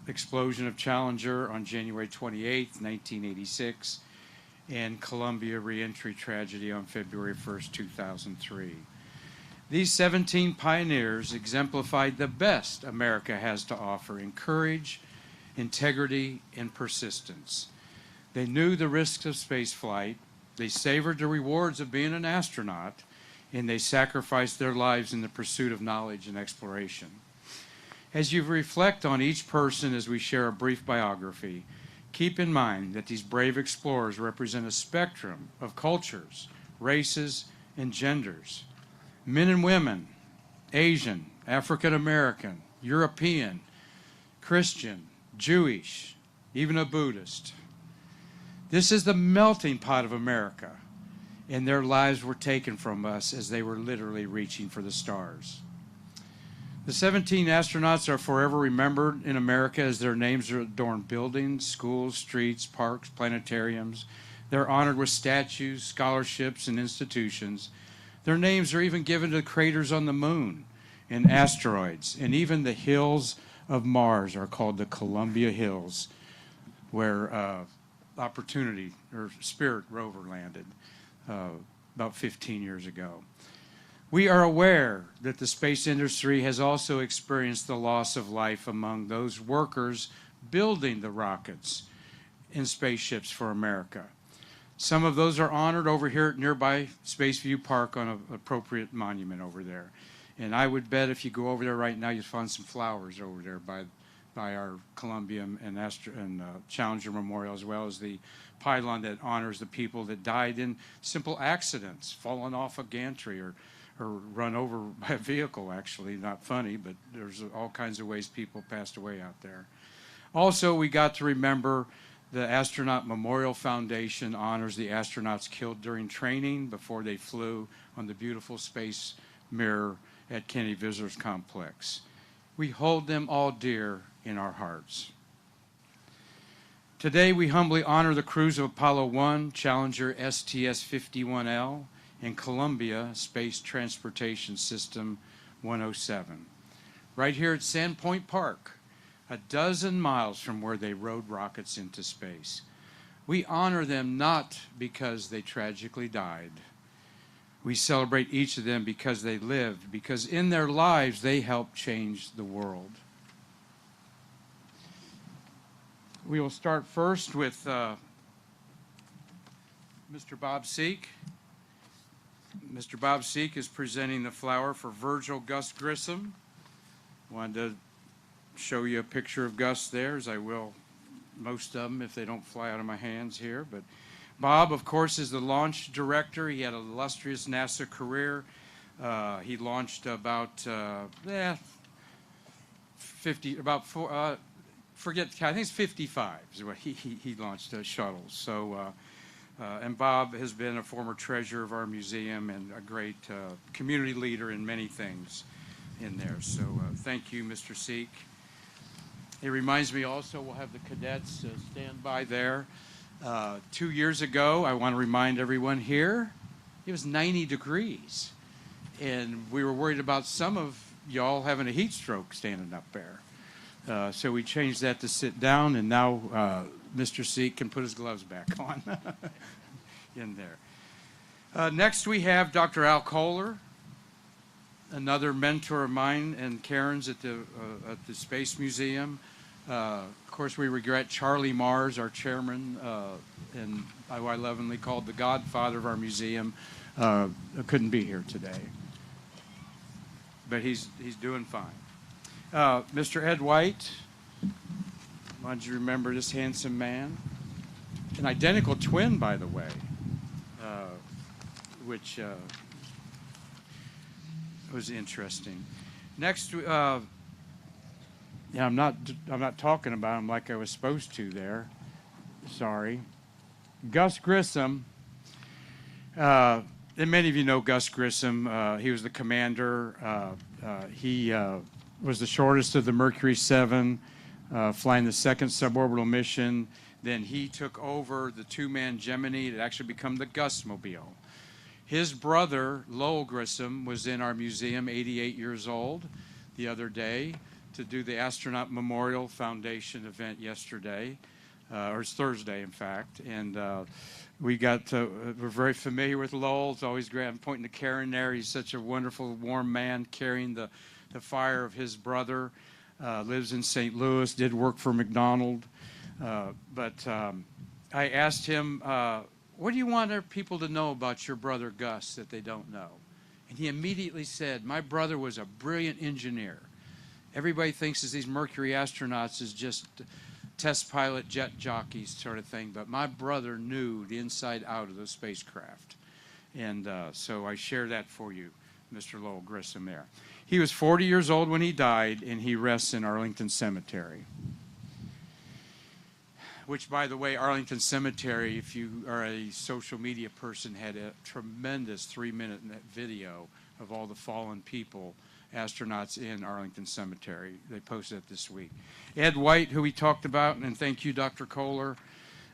explosion of Challenger on January 28th, 1986. And Columbia reentry tragedy on February 1st, 2003. These 17 pioneers exemplified the best America has to offer in courage, integrity, and persistence. They knew the risks of spaceflight, they savored the rewards of being an astronaut, and they sacrificed their lives in the pursuit of knowledge and exploration. As you reflect on each person as we share a brief biography, keep in mind that these brave explorers represent a spectrum of cultures, races, and genders. Men and women, Asian, African American, European, Christian, Jewish, even a Buddhist. This is the melting pot of America, and their lives were taken from us as they were literally reaching for the stars. The 17 astronauts are forever remembered in America as their names adorn buildings, schools, streets, parks, planetariums. They're honored with statues, scholarships, and institutions. Their names are even given to craters on the moon and asteroids, and even the hills of Mars are called the Columbia Hills, where Opportunity or Spirit rover landed about 15 years ago. We are aware that the space industry has also experienced the loss of life among those workers building the rockets and spaceships for America. Some of those are honored over here at nearby Spaceview Park on an appropriate monument over there. And I would bet if you go over there right now, you'll find some flowers over there by our Columbia and Challenger Memorial, as well as the pylon that honors the people that died in simple accidents, falling off a gantry or run over by a vehicle, actually. Not funny, but there's all kinds of ways people passed away out there. Also, we got to remember the Astronaut Memorial Foundation honors the astronauts killed during training before they flew on the beautiful space mirror at Kennedy Visitors Complex. We hold them all dear in our hearts. Today, we humbly honor the crews of Apollo 1, Challenger STS-51L, and Columbia Space Transportation System 107, right here at Sandpoint Park, a dozen miles from where they rode rockets into space. We honor them not because they tragically died. We celebrate each of them because they lived, because in their lives they helped change the world. We will start first with Mr. Bob Seek. Mr. Bob Seek is presenting the flower for Virgil Gus Grissom. Wanted to show you a picture of Gus there, as I will most of them if they don't fly out of my hands here. But Bob, of course, is the launch director. He had an illustrious NASA career. He launched about 50, about four, I think it's 55 is what he launched shuttles. So, and Bob has been a former treasurer of our museum and a great community leader in many things in there. So thank you, Mr. Seek. It reminds me also we'll have the cadets stand by there. 2 years ago, I want to remind everyone here, it was 90 degrees. And we were worried about some of y'all having a heat stroke standing up there. So we changed that to sit down, and now Mr. Seek can put his gloves back on in there. Next we have Dr. Al Kohler, another mentor of mine and Karen's at the Space Museum. Of course, we regret Charlie Mars, our chairman, and I lovingly called the godfather of our museum, couldn't be here today. But he's doing fine. Mr. Ed White, why don't you remember this handsome man? An identical twin, by the way, which was interesting. Next, yeah, I'm not talking about him like I was supposed to there. Sorry. Gus Grissom. And many of you know Gus Grissom. He was the commander. He was the shortest of the Mercury 7, flying the second suborbital mission. Then he took over the two-man Gemini that actually became the Gus-mobile. His brother, Lowell Grissom, was in our museum, 88 years old, the other day to do the Astronaut Memorial Foundation event yesterday, or it's Thursday, in fact. And we're very familiar with Lowell. It's always great. I'm pointing to Karen there. He's such a wonderful, warm man carrying the fire of his brother. Lives in St. Louis, did work for McDonald. But I asked him, what do you want our people to know about your brother Gus that they don't know? And he immediately said, my brother was a brilliant engineer. Everybody thinks of these Mercury astronauts as just test pilot, jet jockeys sort of thing, but my brother knew the inside out of the spacecraft. And so I share that for you, Mr. Lowell Grissom there. He was 40 years old when he died, and he rests in Arlington Cemetery. Which, by the way, Arlington Cemetery, if you are a social media person, had a tremendous 3-minute video of all the fallen people, astronauts in Arlington Cemetery. They posted it this week. Ed White, who we talked about, and thank you, Dr. Kohler,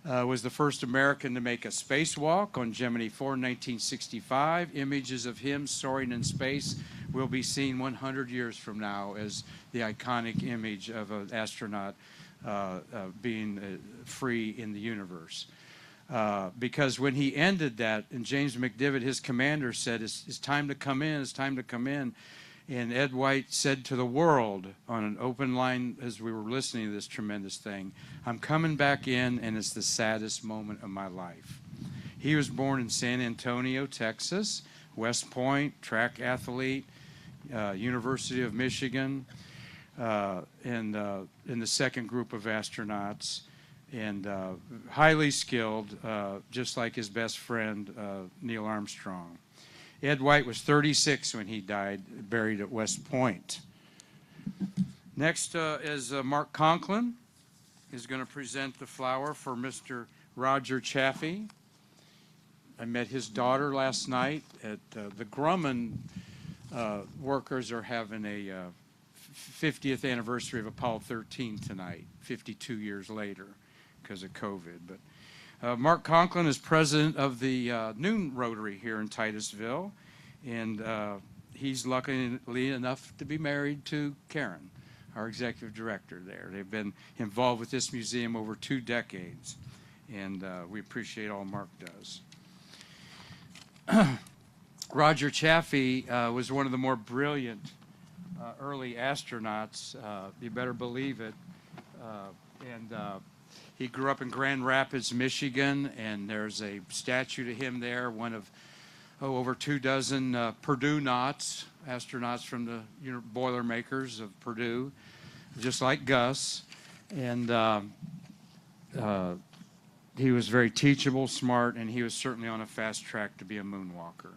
was the first American to make a spacewalk on Gemini 4 in 1965. Images of him soaring in space will be seen 100 years from now as the iconic image of an astronaut being free in the universe. because when he ended that, and James McDivitt, his commander, said, it's time to come in, it's time to come in. And Ed White said to the world on an open line as we were listening to this tremendous thing, I'm coming back in, and it's the saddest moment of my life. He was born in San Antonio, Texas, West Point, track athlete, University of Michigan, and in the second group of astronauts, and highly skilled, just like his best friend, Neil Armstrong. Ed White was 36 when he died, buried at West Point. Next is Mark Conklin is going to present the flower for Mr. Roger Chaffee. I met his daughter last night at the Grumman workers are having a 50th anniversary of Apollo 13 tonight, 52 years later because of COVID. But Mark Conklin is president of the Noon Rotary here in Titusville, and he's luckily enough to be married to Karen, our executive director there. They've been involved with this museum over 2 decades, and we appreciate all Mark does. Roger Chaffee was one of the more brilliant early astronauts, you better believe it, and he grew up in Grand Rapids, Michigan, and there's a statue to him there, one of over 24 Purdue nauts, astronauts from the Boilermakers of Purdue, just like Gus. And he was very teachable, smart, and he was certainly on a fast track to be a moonwalker.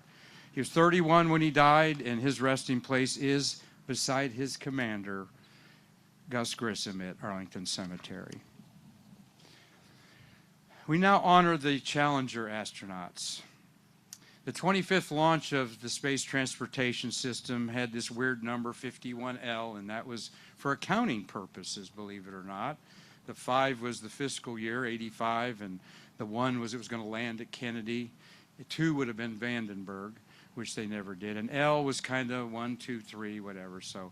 He was 31 when he died, and his resting place is beside his commander, Gus Grissom, at Arlington Cemetery. We now honor the Challenger astronauts. The 25th launch of the Space Transportation System had this weird number 51L, and that was for accounting purposes, believe it or not. The 5 was the fiscal year, 85, and the 1 was it was going to land at Kennedy. The 2 would have been Vandenberg, which they never did. And L was kind of 1, 2, 3, whatever. So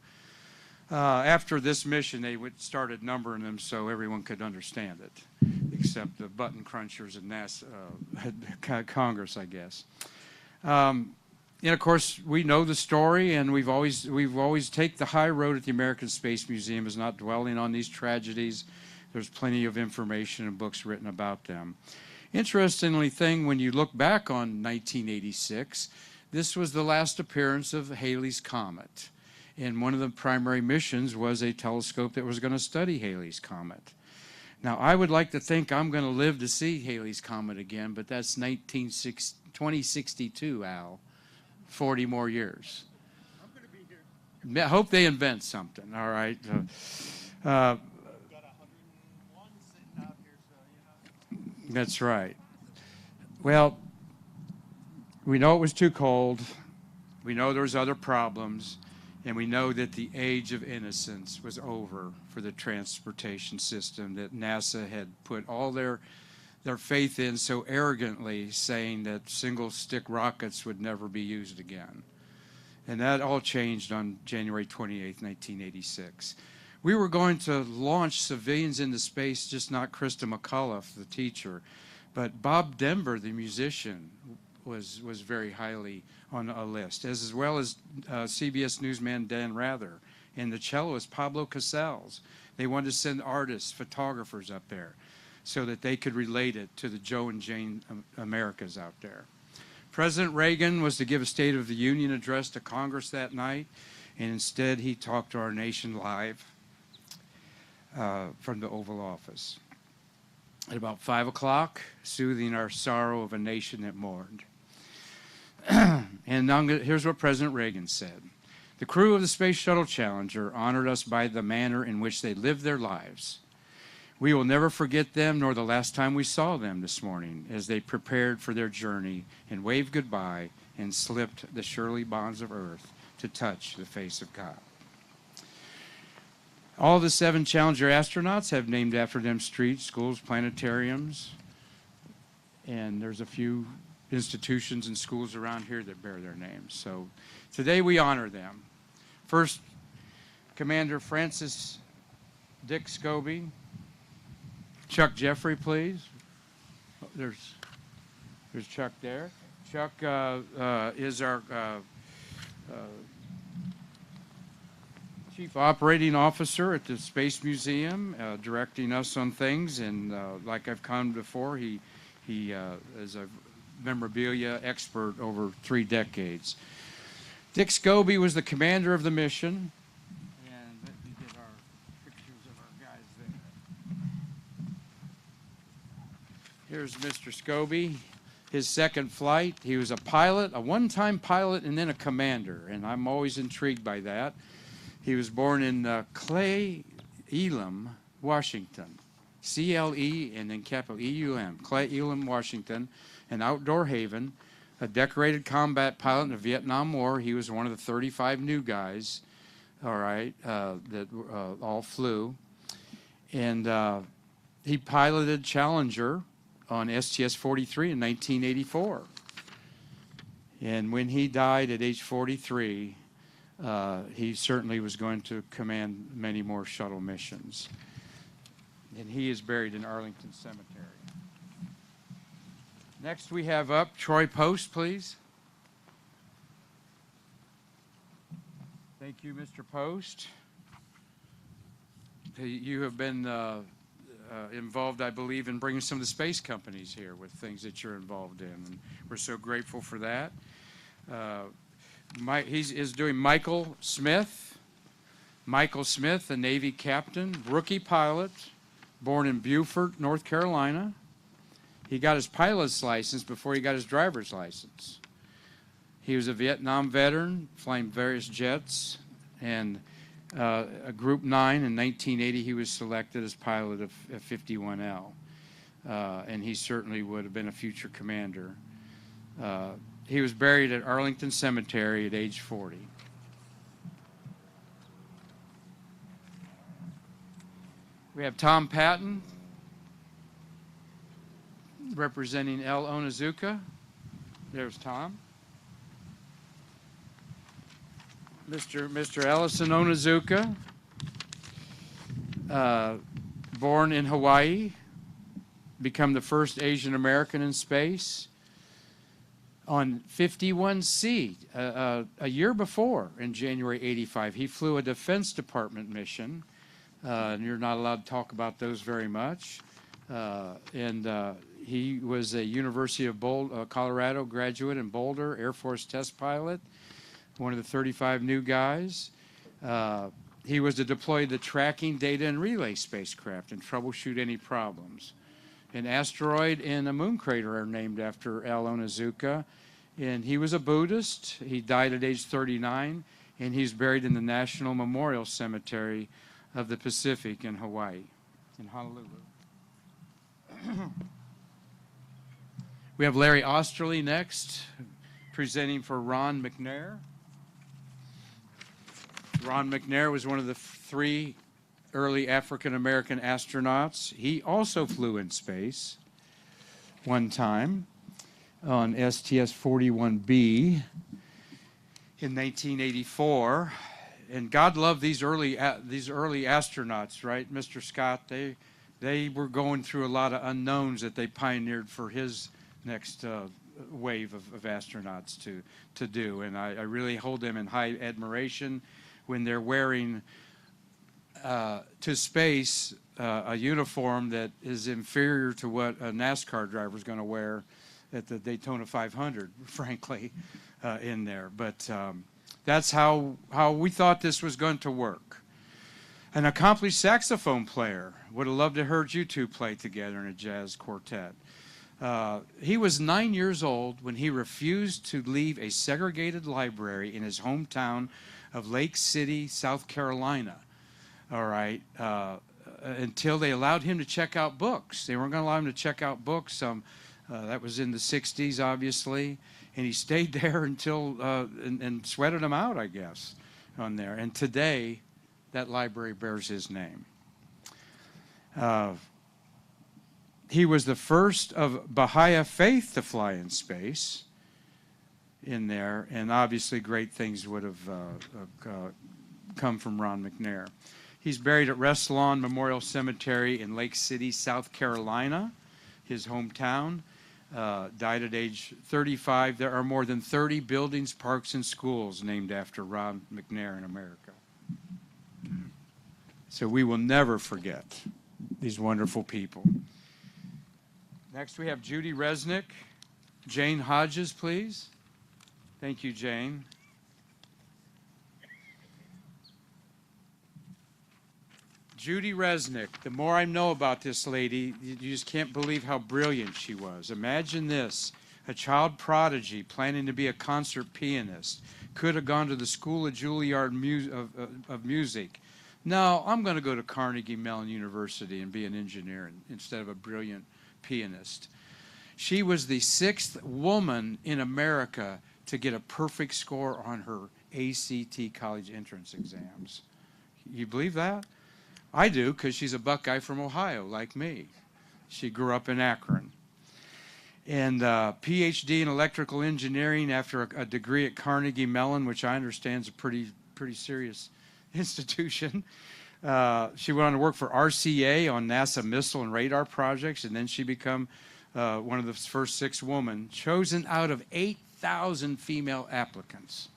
after this mission, they started numbering them so everyone could understand it, except the button crunchers and NASA, Congress, I guess. And of course, we know the story, and we've always take the high road at the American Space Museum is not dwelling on these tragedies. There's plenty of information and books written about them. Interestingly, when you look back on 1986, this was the last appearance of Halley's Comet. And one of the primary missions was a telescope that was going to study Halley's Comet. Now, I would like to think I'm going to live to see Halley's Comet again, but that's 2062, Al. 40 more years. I'm going to be here. I hope they invent something, all right? Got 101 sitting out here, so, you know. That's right. Well, we know it was too cold. We know there was other problems. And we know that the age of innocence was over for the transportation system, that NASA had put all their faith in so arrogantly, saying that single-stick rockets would never be used again. And that all changed on January 28, 1986. We were going to launch civilians into space, just not Christa McAuliffe, the teacher, but Bob Denver, the musician, was very highly on a list, as well as CBS newsman Dan Rather, and the celloist Pablo Casals. They wanted to send artists, photographers up there so that they could relate it to the Joe and Jane Americas out there. President Reagan was to give a State of the Union address to Congress that night, and instead he talked to our nation live from the Oval Office. At about 5 o'clock, soothing our sorrow of a nation that mourned. And here's what President Reagan said. The crew of the Space Shuttle Challenger honored us by the manner in which they lived their lives. We will never forget them, nor the last time we saw them this morning, as they prepared for their journey and waved goodbye and slipped the surely bonds of earth to touch the face of God. All the 7 Challenger astronauts have named after them streets, schools, planetariums, and there's a few institutions and schools around here that bear their names. So today we honor them. First, Commander Francis Dick Scobee. Chuck Jeffrey, please. There's Chuck there. Chuck is our Chief Operating Officer at the Space Museum, directing us on things. And like I've come before, he is a memorabilia expert over 3 decades. Dick Scobee was the commander of the mission. And let me get our pictures of our guys there. Here's Mr. Scobee. His second flight, he was a pilot, a one-time pilot, and then a commander. And I'm always intrigued by that. He was born in Clay, Elam, Washington. C-L-E and then capital E-U-M. Clay, Elam, Washington, an outdoor haven, a decorated combat pilot in the Vietnam War. He was one of the 35 new guys, all right, that all flew. And he piloted Challenger on STS-43 in 1984. And when he died at age 43, he certainly was going to command many more shuttle missions. And he is buried in Arlington Cemetery. Next we have up Troy Post, please. Thank you, Mr. Post. You have been involved, I believe, in bringing some of the space companies here with things that you're involved in. And we're so grateful for that. He's doing Michael Smith. Michael Smith, a Navy captain, rookie pilot, born in Beaufort, North Carolina. He got his pilot's license before he got his driver's license. He was a Vietnam veteran, flying various jets, and a Group 9 in 1980 he was selected as pilot of 51L, and he certainly would have been a future commander. He was buried at Arlington Cemetery at age 40. We have Tom Patton, representing Ellison Onizuka. There's Tom. Mr. Ellison Onizuka, born in Hawaii, become the first Asian American in space. On 51C, a year before, in January 85, he flew a Defense Department mission, and you're not allowed to talk about those very much. He was a University of Colorado graduate in Boulder, Air Force test pilot, one of the 35 new guys. He was to deploy the tracking, data, and relay spacecraft and troubleshoot any problems. An asteroid and a moon crater are named after Ellison Onizuka, and he was a Buddhist. He died at age 39, and he's buried in the National Memorial Cemetery of the Pacific in Hawaii, in Honolulu. We have Larry Osterley next, presenting for Ron McNair. Ron McNair was one of the 3 early African-American astronauts. He also flew in space one time on STS-41B in 1984. And God loved these early astronauts, right, Mr. Scott? They were going through a lot of unknowns that they pioneered for his next wave of astronauts to do. And I really hold them in high admiration when they're wearing to space a uniform that is inferior to what a NASCAR driver is going to wear at the Daytona 500, frankly, in there. But that's how we thought this was going to work. An accomplished saxophone player. Would have loved to have heard you two play together in a jazz quartet. He was 9 years old when he refused to leave a segregated library in his hometown of Lake City, South Carolina, all right, until they allowed him to check out books. They weren't going to allow him to check out books. That was in the 60s, obviously, and he stayed there until, and sweated them out, I guess, on there. And today, that library bears his name. He was the first of Baha'i faith to fly in space in there, and obviously great things would have come from Ron McNair. He's buried at Rest Lawn Memorial Cemetery in Lake City, South Carolina. his hometown. Died at age 35. There are more than 30 buildings, parks, and schools named after Rob McNair in America. So we will never forget these wonderful people. Next we have Judy Resnick. Jane Hodges, please. Thank you, Jane. Judy Resnick. The more I know about this lady, you just can't believe how brilliant she was. Imagine this, a child prodigy planning to be a concert pianist. Could have gone to the School of Juilliard of Music. No, I'm going to go to Carnegie Mellon University and be an engineer instead of a brilliant pianist. She was the 6th woman in America to get a perfect score on her ACT college entrance exams. You believe that? I do, because she's a Buckeye from Ohio, like me. She grew up in Akron. And PhD in electrical engineering after a degree at Carnegie Mellon, which I understand is a pretty serious institution. She went on to work for RCA on NASA missile and radar projects, and then she became one of the first 6 women chosen out of 8,000 female applicants.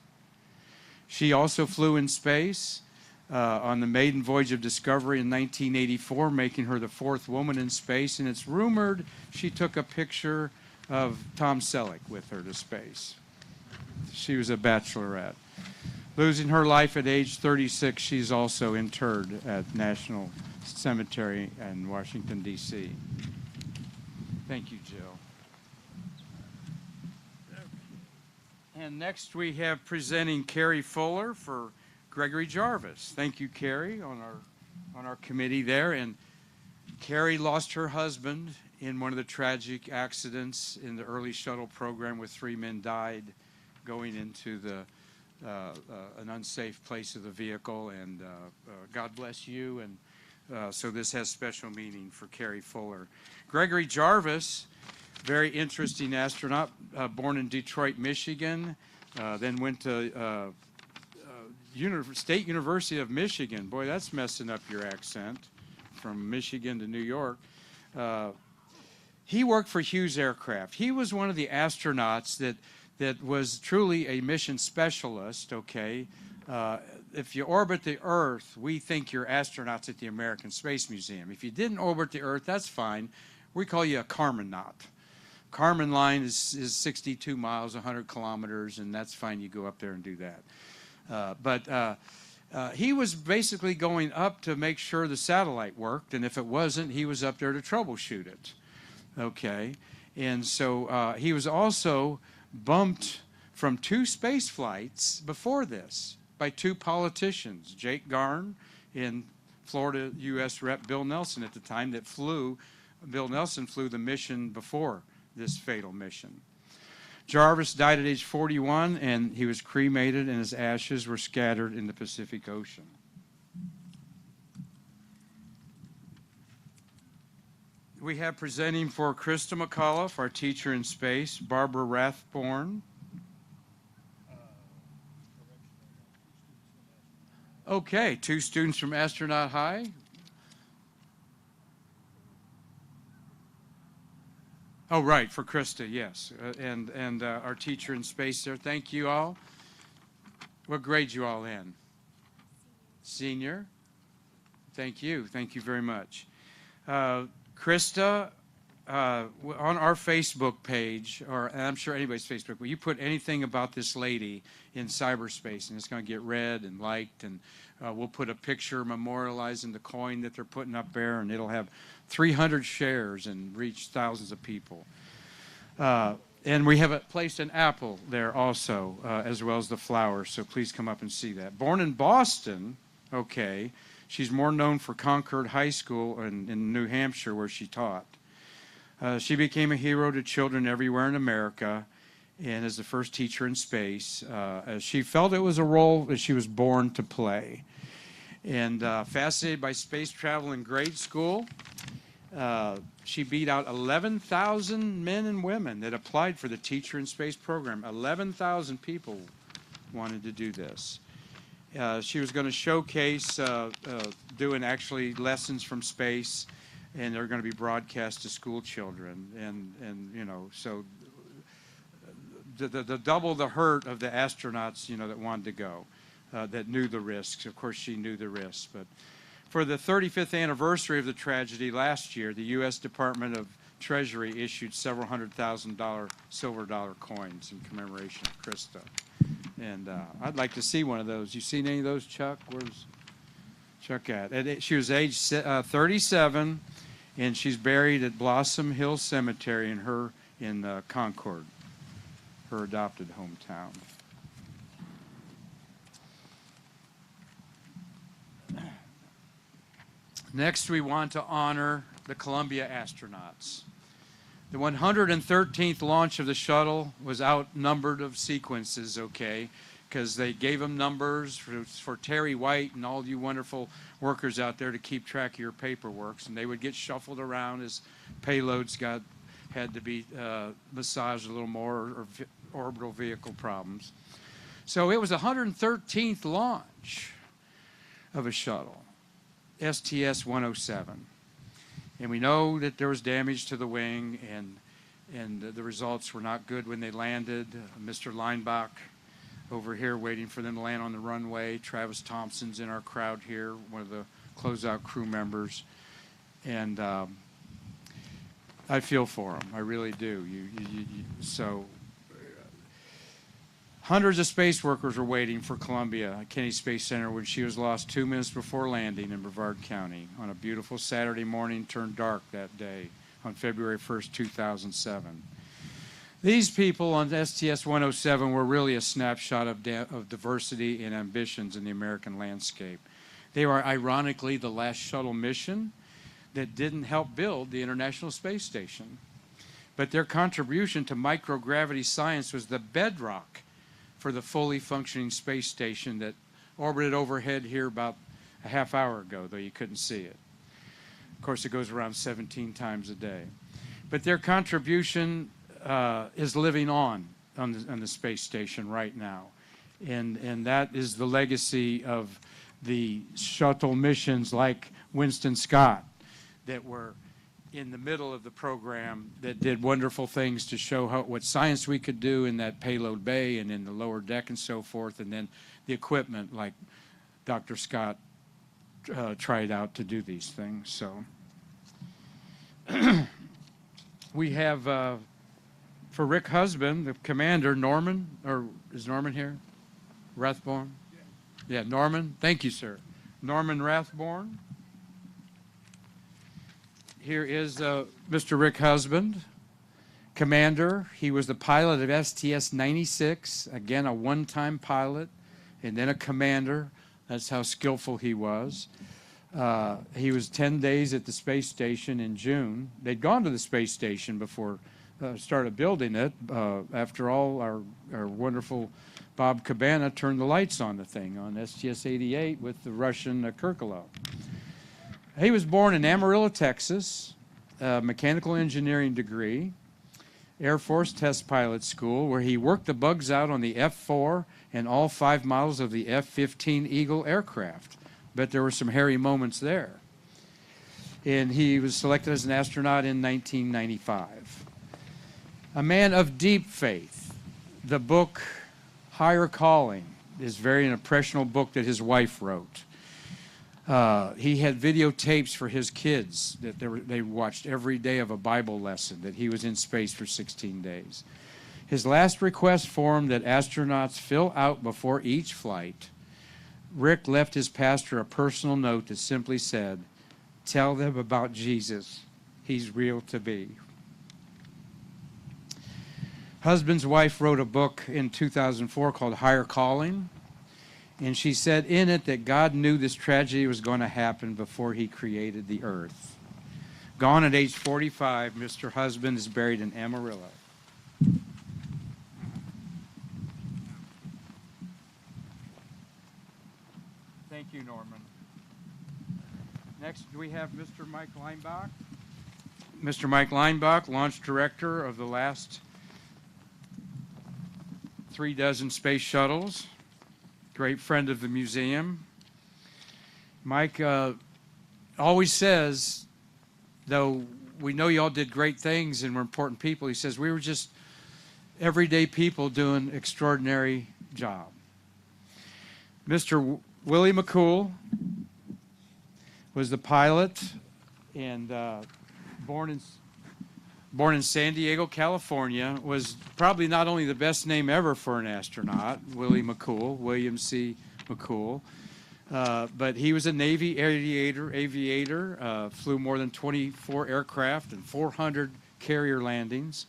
She also flew in space on the maiden voyage of discovery in 1984, making her the 4th woman in space, and it's rumored she took a picture of Tom Selleck with her to space. She was a bachelorette. Losing her life at age 36, she's also interred at National Cemetery in Washington, D.C. Thank you, Jill. And next we have presenting Carrie Fuller for Gregory Jarvis. Thank you, Carrie, on our committee there. And Carrie lost her husband in one of the tragic accidents in the early shuttle program where 3 men died going into an unsafe place of the vehicle. And God bless you. And so this has special meaning for Carrie Fuller. Gregory Jarvis, very interesting astronaut, born in Detroit, Michigan, then went to State University of Michigan. Boy, that's messing up your accent from Michigan to New York. He worked for Hughes Aircraft. He was one of the astronauts that was truly a mission specialist, okay? If you orbit the Earth, we think you're astronauts at the American Space Museum. If you didn't orbit the Earth, that's fine. We call you a Kármán-naut. Kármán line is 62 miles, 100 kilometers, and that's fine. You go up there and do that. But he was basically going up to make sure the satellite worked, and if it wasn't, he was up there to troubleshoot it. Okay, and so he was also bumped from 2 space flights before this by 2 politicians, Jake Garn and Florida U.S. Rep. Bill Nelson at the time that flew. Bill Nelson flew the mission before this fatal mission. Jarvis died at age 41, and he was cremated, and his ashes were scattered in the Pacific Ocean. We have presenting for Christa McAuliffe, our teacher in space, Barbara Rathborn. Okay, 2 students from Astronaut High. Oh, right, for Christa, yes. And our teacher in space there. Thank you all. What grade you all in? Senior. Thank you. Thank you very much. Christa, on our Facebook page, and I'm sure anybody's Facebook, will you put anything about this lady in cyberspace, and it's going to get read and liked, and we'll put a picture memorializing the coin that they're putting up there, and it'll have 300 shares and reach thousands of people. And we have placed an apple there also, as well as the flowers, so please come up and see that. Born in Boston, okay, she's more known for Concord High School in New Hampshire where she taught. She became a hero to children everywhere in America and is the first teacher in space. She felt it was a role that she was born to play. And fascinated by space travel in grade school, she beat out 11,000 men and women that applied for the Teacher in Space program. 11,000 people wanted to do this. She was going to showcase doing actually lessons from space and they're going to be broadcast to school children. And you know, so the double the hurt of the astronauts, you know, that wanted to go, that knew the risks. Of course, she knew the risks. But for the 35th anniversary of the tragedy last year, the U.S. Department of Treasury issued several $100,000 silver dollar coins in commemoration of Christa. And I'd like to see one of those. You seen any of those, Chuck? Where's Chuck at? She was age 37, and she's buried at Blossom Hill Cemetery in Concord, her adopted hometown. Next, we want to honor the Columbia astronauts. The 113th launch of the shuttle was outnumbered of sequences, okay, because they gave them numbers for Terry White and all you wonderful workers out there to keep track of your paperwork, and they would get shuffled around as payloads had to be massaged a little more, or orbital vehicle problems. So it was the 113th launch of a shuttle, STS-107. And we know that there was damage to the wing, and the results were not good when they landed. Mr. Leinbach over here waiting for them to land on the runway. Travis Thompson's in our crowd here, one of the closeout crew members. And I feel for them. I really do. So hundreds of space workers were waiting for Columbia at Kennedy Space Center when she was lost 2 minutes before landing in Brevard County on a beautiful Saturday morning, turned dark that day on February 1st, 2007. These people on STS-107 were really a snapshot of diversity and ambitions in the American landscape. They were ironically the last shuttle mission that didn't help build the International Space Station. But their contribution to microgravity science was the bedrock for the fully functioning space station that orbited overhead here about a half hour ago, though you couldn't see it. Of course, it goes around 17 times a day. But their contribution is living on the space station right now. And that is the legacy of the shuttle missions like Winston Scott that were in the middle of the program that did wonderful things to show what science we could do in that payload bay and in the lower deck and so forth, and then the equipment like Dr. Scott tried out to do these things. So we have for Rick Husband, the commander, Norman, or is Norman here? Rathborn? Yeah, Norman. Thank you, sir. Norman Rathborn. Here is Mr. Rick Husband, commander. He was the pilot of STS-96, again, a one-time pilot, and then a commander. That's how skillful he was. He was 10 days at the space station in June. They'd gone to the space station before started building it. After all, our wonderful Bob Cabana turned the lights on the thing on STS-88 with the Russian Kirkilov. He was born in Amarillo, Texas, mechanical engineering degree, Air Force Test Pilot School, where he worked the bugs out on the F-4 and all 5 models of the F-15 Eagle aircraft. But there were some hairy moments there. And he was selected as an astronaut in 1995. A man of deep faith. The book Higher Calling is an impressionable book that his wife wrote. He had videotapes for his kids that they watched every day of a Bible lesson that he was in space for 16 days. His last request form that astronauts fill out before each flight, Rick left his pastor a personal note that simply said, "Tell them about Jesus. He's real to be." Husband's wife wrote a book in 2004 called Higher Calling. And she said in it that God knew this tragedy was going to happen before he created the earth. Gone at age 45, Mr. Husband is buried in Amarillo. Thank you, Norman. Next, we have Mr. Mike Leinbach. Mr. Mike Leinbach, launch director of the last 36 space shuttles. Great friend of the museum. Mike always says, though we know y'all did great things and were important people, he says, we were just everyday people doing extraordinary job. Mr. Willie McCool was the pilot and born in San Diego, California, was probably not only the best name ever for an astronaut, Willie McCool, William C. McCool, but he was a Navy aviator, flew more than 24 aircraft and 400 carrier landings.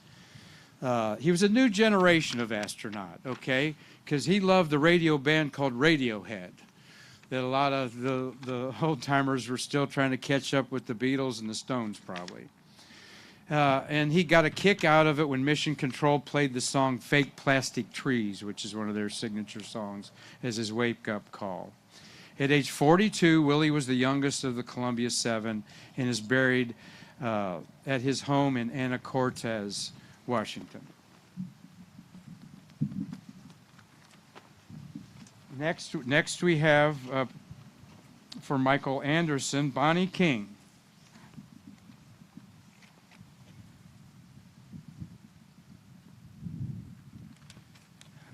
He was a new generation of astronaut, okay, because he loved the radio band called Radiohead, that a lot of the old-timers were still trying to catch up with the Beatles and the Stones, probably. And he got a kick out of it when Mission Control played the song Fake Plastic Trees, which is one of their signature songs, as his wake-up call. At age 42, Willie was the youngest of the Columbia Seven and is buried at his home in Anacortes, Washington. Next we have, for Michael Anderson, Bonnie King.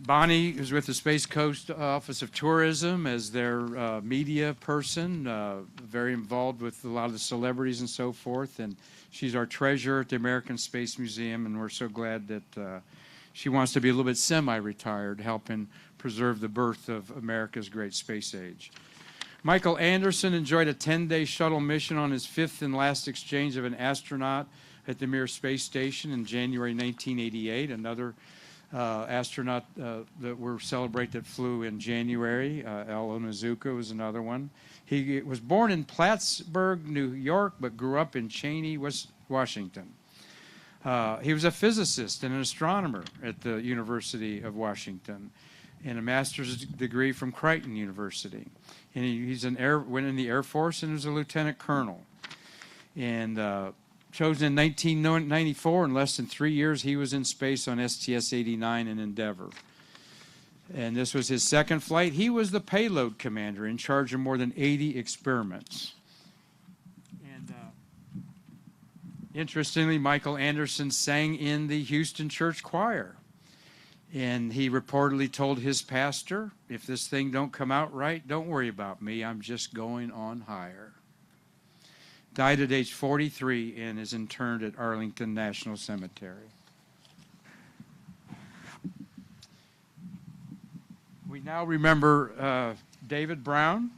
Bonnie is with the Space Coast Office of Tourism as their media person, very involved with a lot of the celebrities and so forth, and she's our treasurer at the American Space Museum, and we're so glad that she wants to be a little bit semi-retired, helping preserve the birth of America's great space age. Michael Anderson enjoyed a 10-day shuttle mission on his fifth and last exchange of an astronaut at the Mir Space Station in January 1988, another astronaut that we're celebrating that flew in January. Ellison Onizuka was another one. He was born in Plattsburgh, New York, but grew up in Cheney, Washington. He was a physicist and an astronomer at the University of Washington and a master's degree from Creighton University. And went in the Air Force and was a lieutenant colonel. And chosen in 1994, in less than 3 years, he was in space on STS-89 and Endeavour. And this was his second flight. He was the payload commander in charge of more than 80 experiments. And interestingly, Michael Anderson sang in the Houston Church Choir. And he reportedly told his pastor, if this thing don't come out right, don't worry about me, I'm just going on higher. Died at age 43 and is interred at Arlington National Cemetery. We now remember David Brown.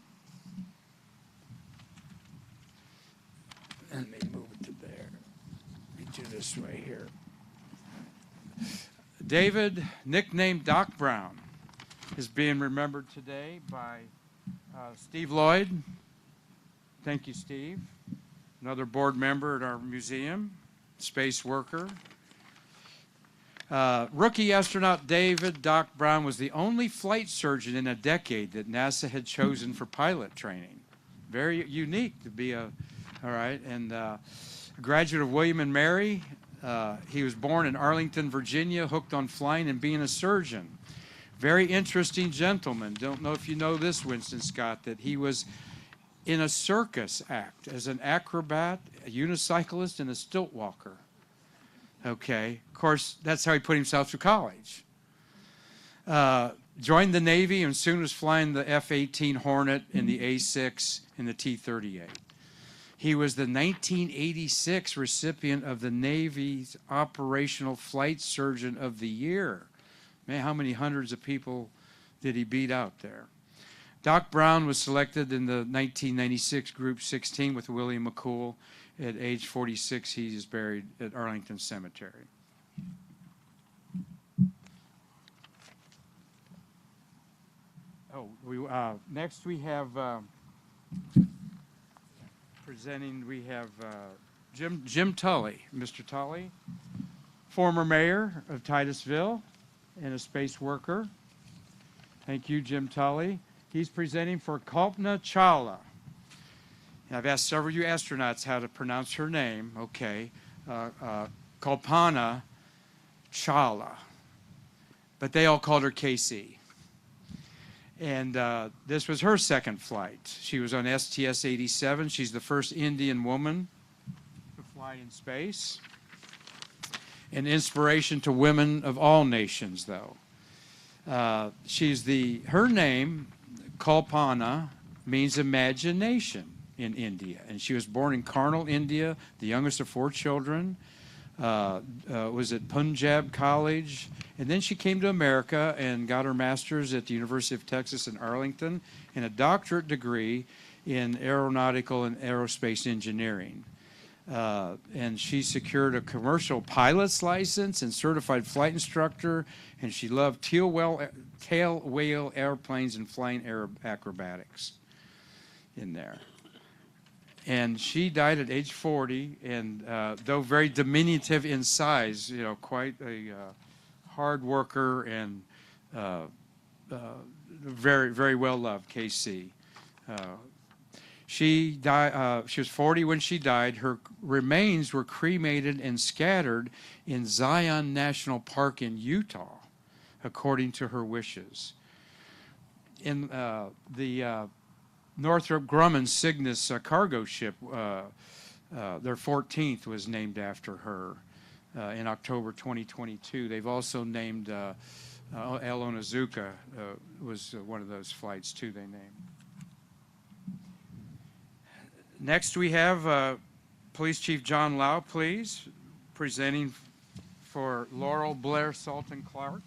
Let me move it to there. Let me do this way here. David, nicknamed Doc Brown, is being remembered today by Steve Lloyd. Thank you, Steve. Another board member at our museum, space worker. Rookie astronaut David Doc Brown was the only flight surgeon in a decade that NASA had chosen for pilot training. Very unique to be all right, and a graduate of William and Mary. He was born in Arlington, Virginia, hooked on flying and being a surgeon. Very interesting gentleman. Don't know if you know this, Winston Scott, that he was in a circus act as an acrobat, a unicyclist, and a stilt walker. Okay, of course, that's how he put himself through college. Joined the Navy and soon was flying the F-18 Hornet and the A-6 and the T-38. He was the 1986 recipient of the Navy's Operational Flight Surgeon of the Year. Man, how many hundreds of people did he beat out there? Doc Brown was selected in the 1996 Group 16 with William McCool. At age 46, he is buried at Arlington Cemetery. Next we have presenting. We have Jim Tully, Mr. Tully, former mayor of Titusville and a space worker. Thank you, Jim Tully. He's presenting for Kalpana Chawla. I've asked several of you astronauts how to pronounce her name. Okay, Kalpana Chawla, but they all called her KC. And this was her second flight. She was on STS-87. She's the first Indian woman to fly in space. An inspiration to women of all nations, though. Her name, Kalpana, means imagination in India. And she was born in Karnal, India, the youngest of 4 children. Was at Punjab College. And then she came to America and got her master's at the University of Texas in Arlington and a doctorate degree in aeronautical and aerospace engineering. And she secured a commercial pilot's license and certified flight instructor, and she loved tail whale airplanes and flying acrobatics in there. And she died at age 40, and though very diminutive in size, quite a hard worker and very, very well loved, KC. She was 40 when she died. Her remains were cremated and scattered in Zion National Park in Utah, according to her wishes. In the Northrop Grumman Cygnus cargo ship, their 14th was named after her in October 2022. They've also named Ellison Onizuka was one of those flights too they named. Next we have Police Chief John Lau, please, presenting for Laurel Blair Salton Clark.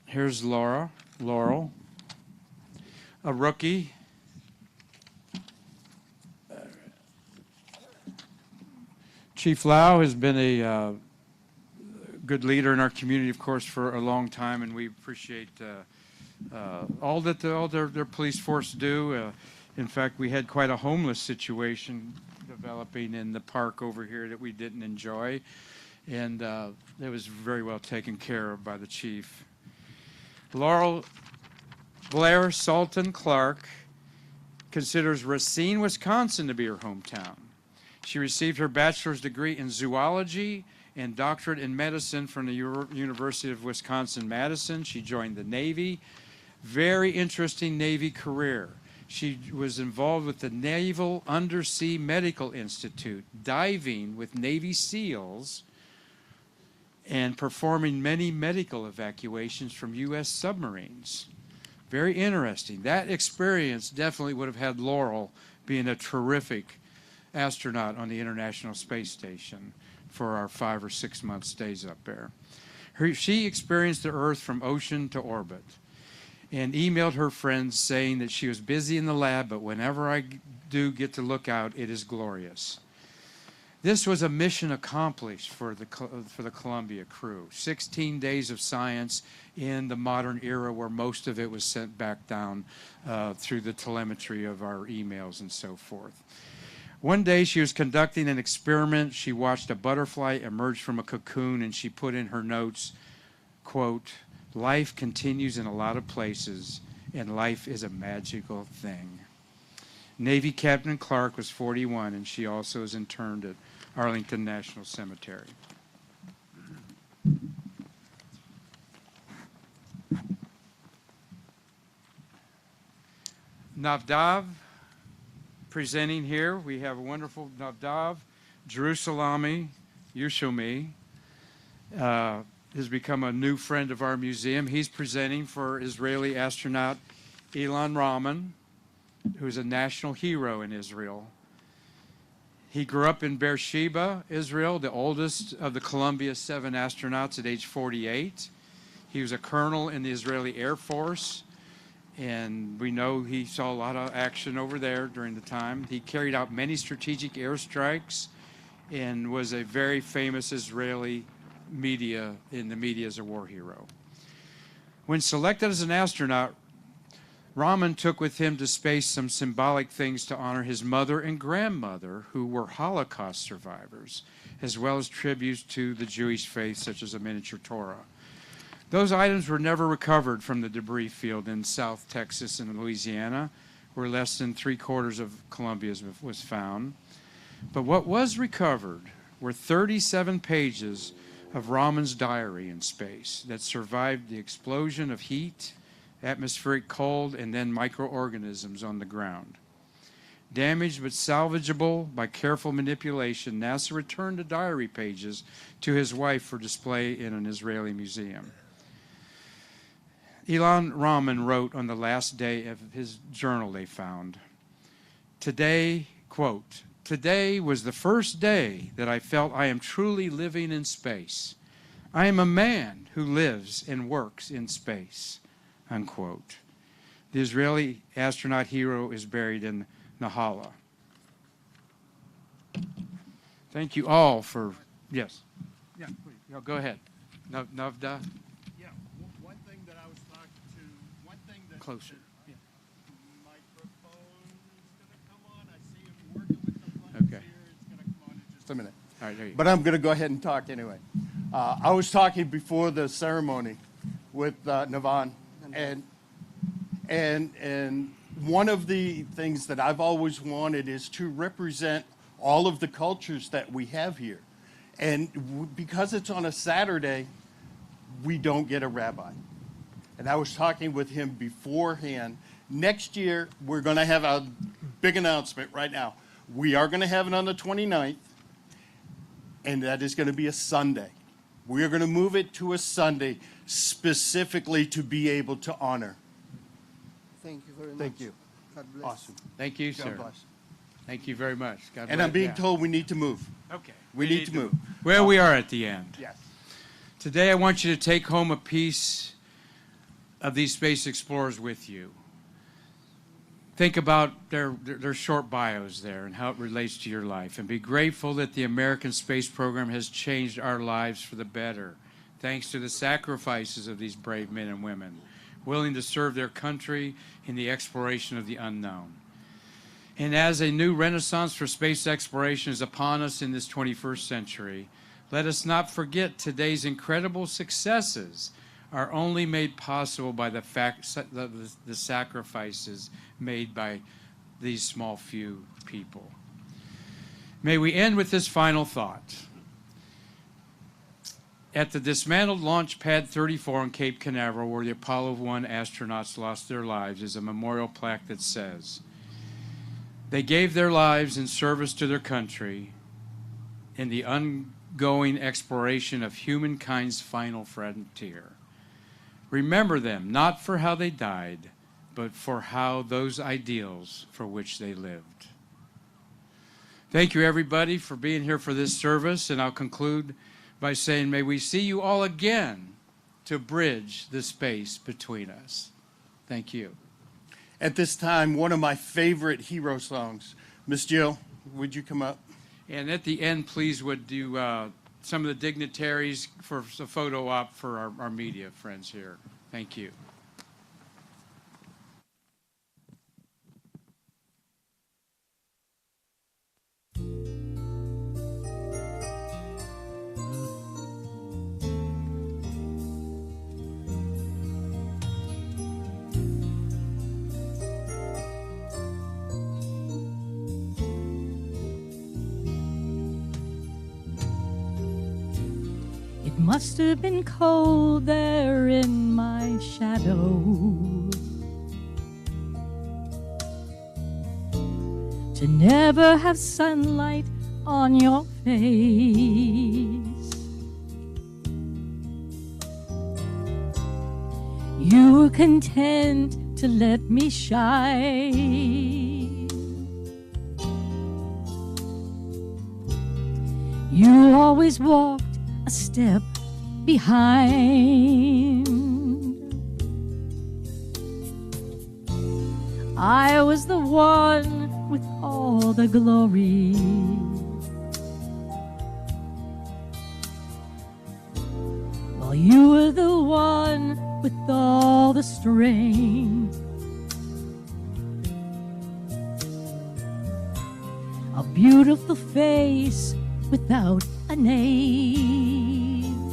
Here's Laurel, a rookie. Chief Lau has been a good leader in our community, of course, for a long time, and we appreciate all that their police force do. In fact, we had quite a homeless situation developing in the park over here that we didn't enjoy, and it was very well taken care of by the chief. Laurel Blair Salton Clark considers Racine, Wisconsin to be her hometown. She received her bachelor's degree in zoology and doctorate in medicine from the University of Wisconsin-Madison. She joined the Navy. Very interesting Navy career. She was involved with the Naval Undersea Medical Institute, diving with Navy SEALs, and performing many medical evacuations from U.S. submarines. Very interesting. That experience definitely would have had Laurel being a terrific astronaut on the International Space Station for our 5 or 6 month stays up there. She experienced the Earth from ocean to orbit and emailed her friends saying that she was busy in the lab, but whenever I do get to look out, it is glorious. This was a mission accomplished for the Columbia crew. 16 days of science in the modern era where most of it was sent back down through the telemetry of our emails and so forth. One day she was conducting an experiment. She watched a butterfly emerge from a cocoon, and she put in her notes, quote, "Life continues in a lot of places, and life is a magical thing." Navy Captain Clark was 41, and she also is interned at Arlington National Cemetery. Navdav, presenting here, we have a wonderful Navdav Jerusalemi Yushomi. Has become a new friend of our museum. He's presenting for Israeli astronaut Ilan Rahman, who's a national hero in Israel. He grew up in Beersheba, Israel, the oldest of the Columbia 7 astronauts at age 48. He was a colonel in the Israeli Air Force, and we know he saw a lot of action over there during the time. He carried out many strategic airstrikes and was a very famous Israeli in the media as a war hero. When selected as an astronaut, Rahman took with him to space some symbolic things to honor his mother and grandmother, who were Holocaust survivors, as well as tributes to the Jewish faith, such as a miniature Torah. Those items were never recovered from the debris field in South Texas and Louisiana, where less than 3/4 of Columbia was found. But what was recovered were 37 pages of Rahman's diary in space that survived the explosion of heat, atmospheric cold, and then microorganisms on the ground. Damaged but salvageable by careful manipulation, NASA returned the diary pages to his wife for display in an Israeli museum. Elon Rahman wrote on the last day of his journal they found, "Today, quote, today was the first day that I felt I am truly living in space. I am a man who lives and works in space," unquote. The Israeli astronaut hero is buried in Nahala. Thank you all for, yes. Yeah, please. No, go ahead. Navda. Yeah, one thing that I was talking to, one thing that... Closer. The microphone is going to come on. I see him working with the buttons Okay. here. It's going to come on in just a minute. All right, there you go. But I'm going to go ahead and talk anyway. I was talking before the ceremony with Navan, and one of the things that I've always wanted is to represent all of the cultures that we have here. And because it's on a Saturday, we don't get a rabbi. And I was talking with him beforehand. Next year, we're going to have a big announcement right now. We are going to have it on the 29th, and that is going to be a Sunday. We are going to move it to a Sunday specifically to be able to honor. Thank you very much. Thank you. God bless. Awesome. Thank you, God sir. bless. Thank you very much. God And bless. I'm being Yeah. told we need to move. Okay. We need to move. Well, we are at the end. Yes. Today, I want you to take home a piece of these space explorers with you. Think about their short bios there and how it relates to your life, and be grateful that the American space program has changed our lives for the better, thanks to the sacrifices of these brave men and women, willing to serve their country in the exploration of the unknown. And as a new renaissance for space exploration is upon us in this 21st century, let us not forget today's incredible successes are only made possible by the sacrifices made by these small few people. May we end with this final thought. At the dismantled Launch Pad 34 on Cape Canaveral, where the Apollo 1 astronauts lost their lives, is a memorial plaque that says, "They gave their lives in service to their country in the ongoing exploration of humankind's final frontier. Remember them, not for how they died, but for how those ideals for which they lived." Thank you, everybody, for being here for this service, and I'll conclude by saying, may we see you all again to bridge the space between us. Thank you. At this time, one of my favorite hero songs. Miss Jill, would you come up? And at the end, please would do some of the dignitaries for a photo op for our media friends here. Thank you. It must have been cold there in my shadow to never have sunlight on your face. You were content to let me shine. You always walked a step behind. I was the one with all the glory, while you were the one with all the strength. A beautiful face without a name,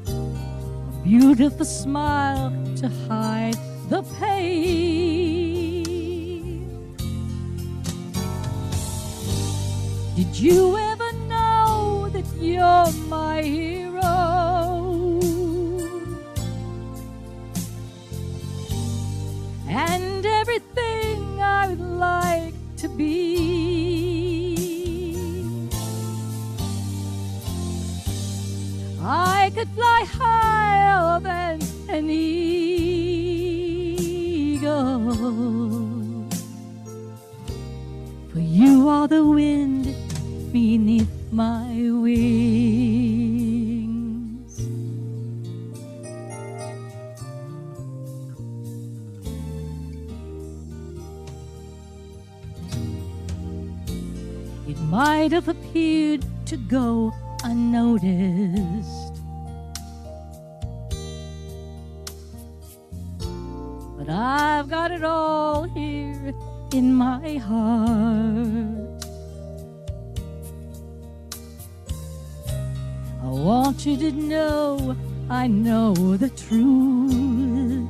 a beautiful smile to hide the pain. Did you ever know that you're my hero? And everything are the wind beneath my wings. It might have appeared to go unnoticed, but I've got it all here in my heart. I want you to know I know the truth.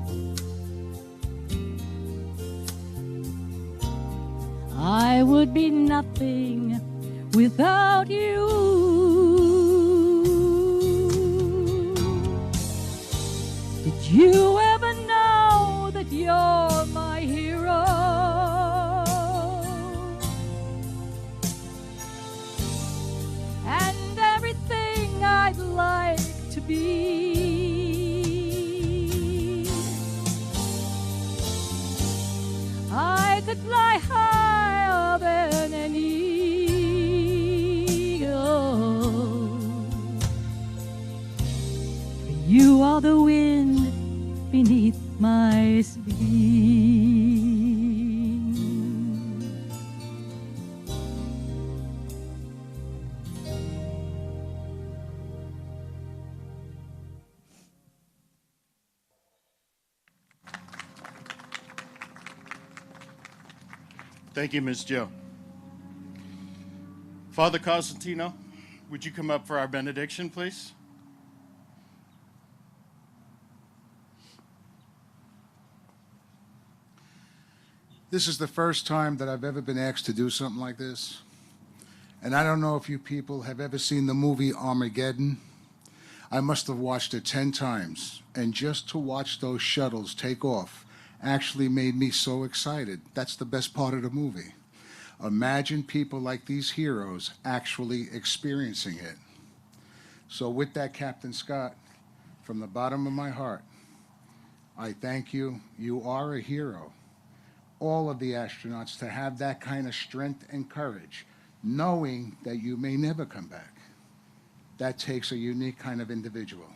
I would be nothing without you. Did you ever know that you're my hero? And everything I'd like to be. I could fly higher than an eagle. You are the wind beneath my speed. Thank you, Ms. Joe. Father Cosentino, would you come up for our benediction, please? This is the first time that I've ever been asked to do something like this. And I don't know if you people have ever seen the movie Armageddon. I must have watched it 10 times. And just to watch those shuttles take off actually made me so excited. That's the best part of the movie. Imagine people like these heroes actually experiencing it. So with that, Captain Scott, from the bottom of my heart, I thank you. You are a hero. All of the astronauts to have that kind of strength and courage, knowing that you may never come back. That takes a unique kind of individual.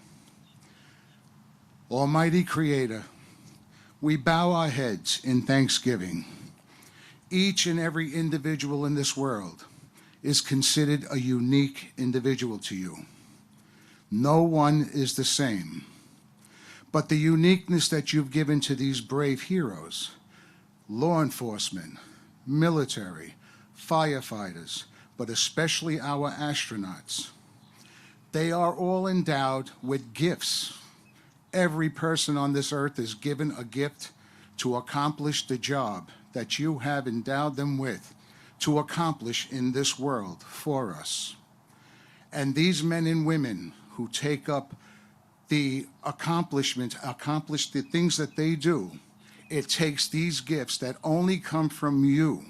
Almighty Creator, we bow our heads in thanksgiving. Each and every individual in this world is considered a unique individual to you. No one is the same. But the uniqueness that you've given to these brave heroes, law enforcement, military, firefighters, but especially our astronauts, they are all endowed with gifts. Every person on this earth is given a gift to accomplish the job that you have endowed them with to accomplish in this world for us. And these men and women who take up the accomplish the things that they do, it takes these gifts that only come from you,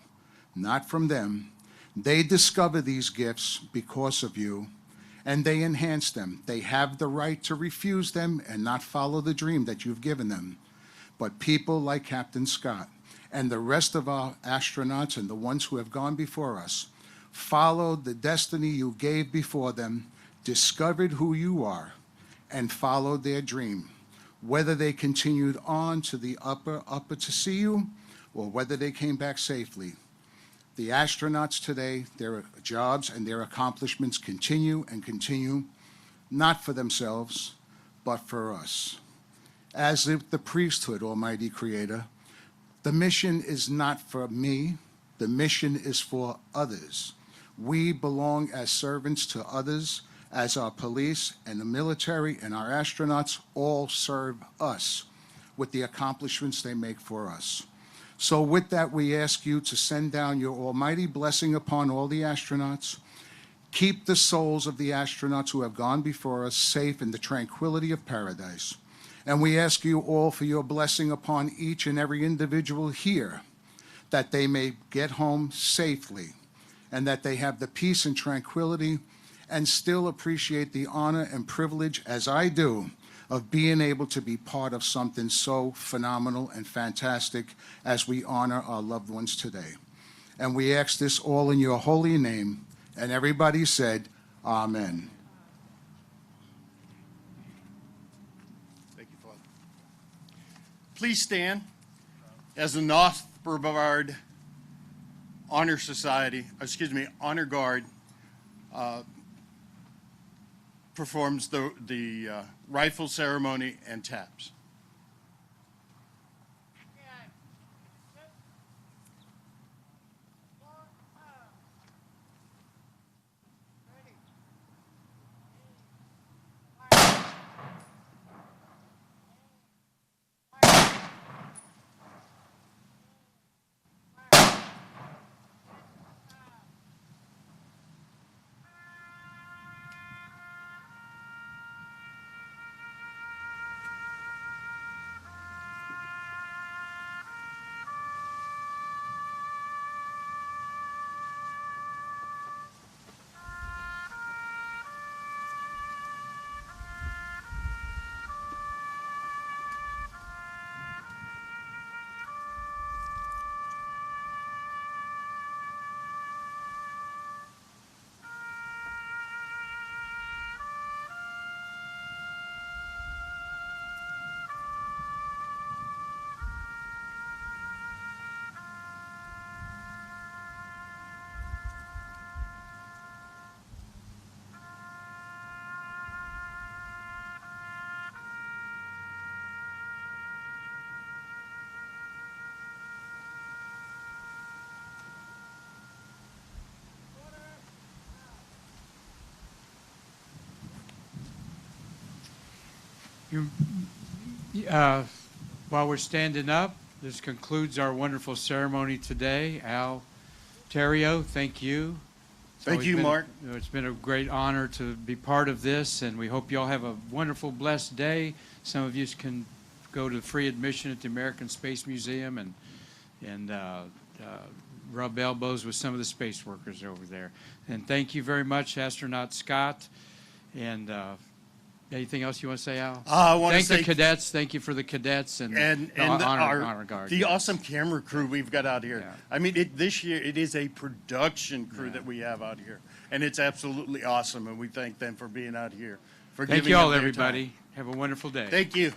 not from them. They discover these gifts because of you, and they enhance them. They have the right to refuse them and not follow the dream that you've given them. But people like Captain Scott and the rest of our astronauts and the ones who have gone before us followed the destiny you gave before them, discovered who you are, and followed their dream. Whether they continued on to the upper to see you, or whether they came back safely. The astronauts today, their jobs and their accomplishments continue and continue, not for themselves, but for us. As the priesthood, Almighty Creator, the mission is not for me, the mission is for others. We belong as servants to others, as our police and the military and our astronauts all serve us with the accomplishments they make for us. So with that, we ask you to send down your almighty blessing upon all the astronauts. Keep the souls of the astronauts who have gone before us safe in the tranquility of paradise. And we ask you all for your blessing upon each and every individual here, that they may get home safely and that they have the peace and tranquility and still appreciate the honor and privilege, as I do, of being able to be part of something so phenomenal and fantastic as we honor our loved ones today. And we ask this all in your holy name. And everybody said, Amen. Thank you, Father. Please stand as the North Brevard Honor Society, Honor Guard performs the rifle ceremony and taps. While we're standing up, this concludes our wonderful ceremony today. Al Terrio, thank you. Thank you, Mark. It's been a great honor to be part of this, and we hope you all have a wonderful, blessed day. Some of you can go to free admission at the American Space Museum and rub elbows with some of the space workers over there. And thank you very much, Astronaut Scott. And anything else you want to say, Al? I want to thank say the cadets. Thank you for the cadets and honor guard. The yes. awesome camera crew we've got out here. Yeah. I mean, this year it is a production crew that we have out here, and it's absolutely awesome. And we thank them for being out here. Thank you all, everybody. Have a wonderful day. Thank you.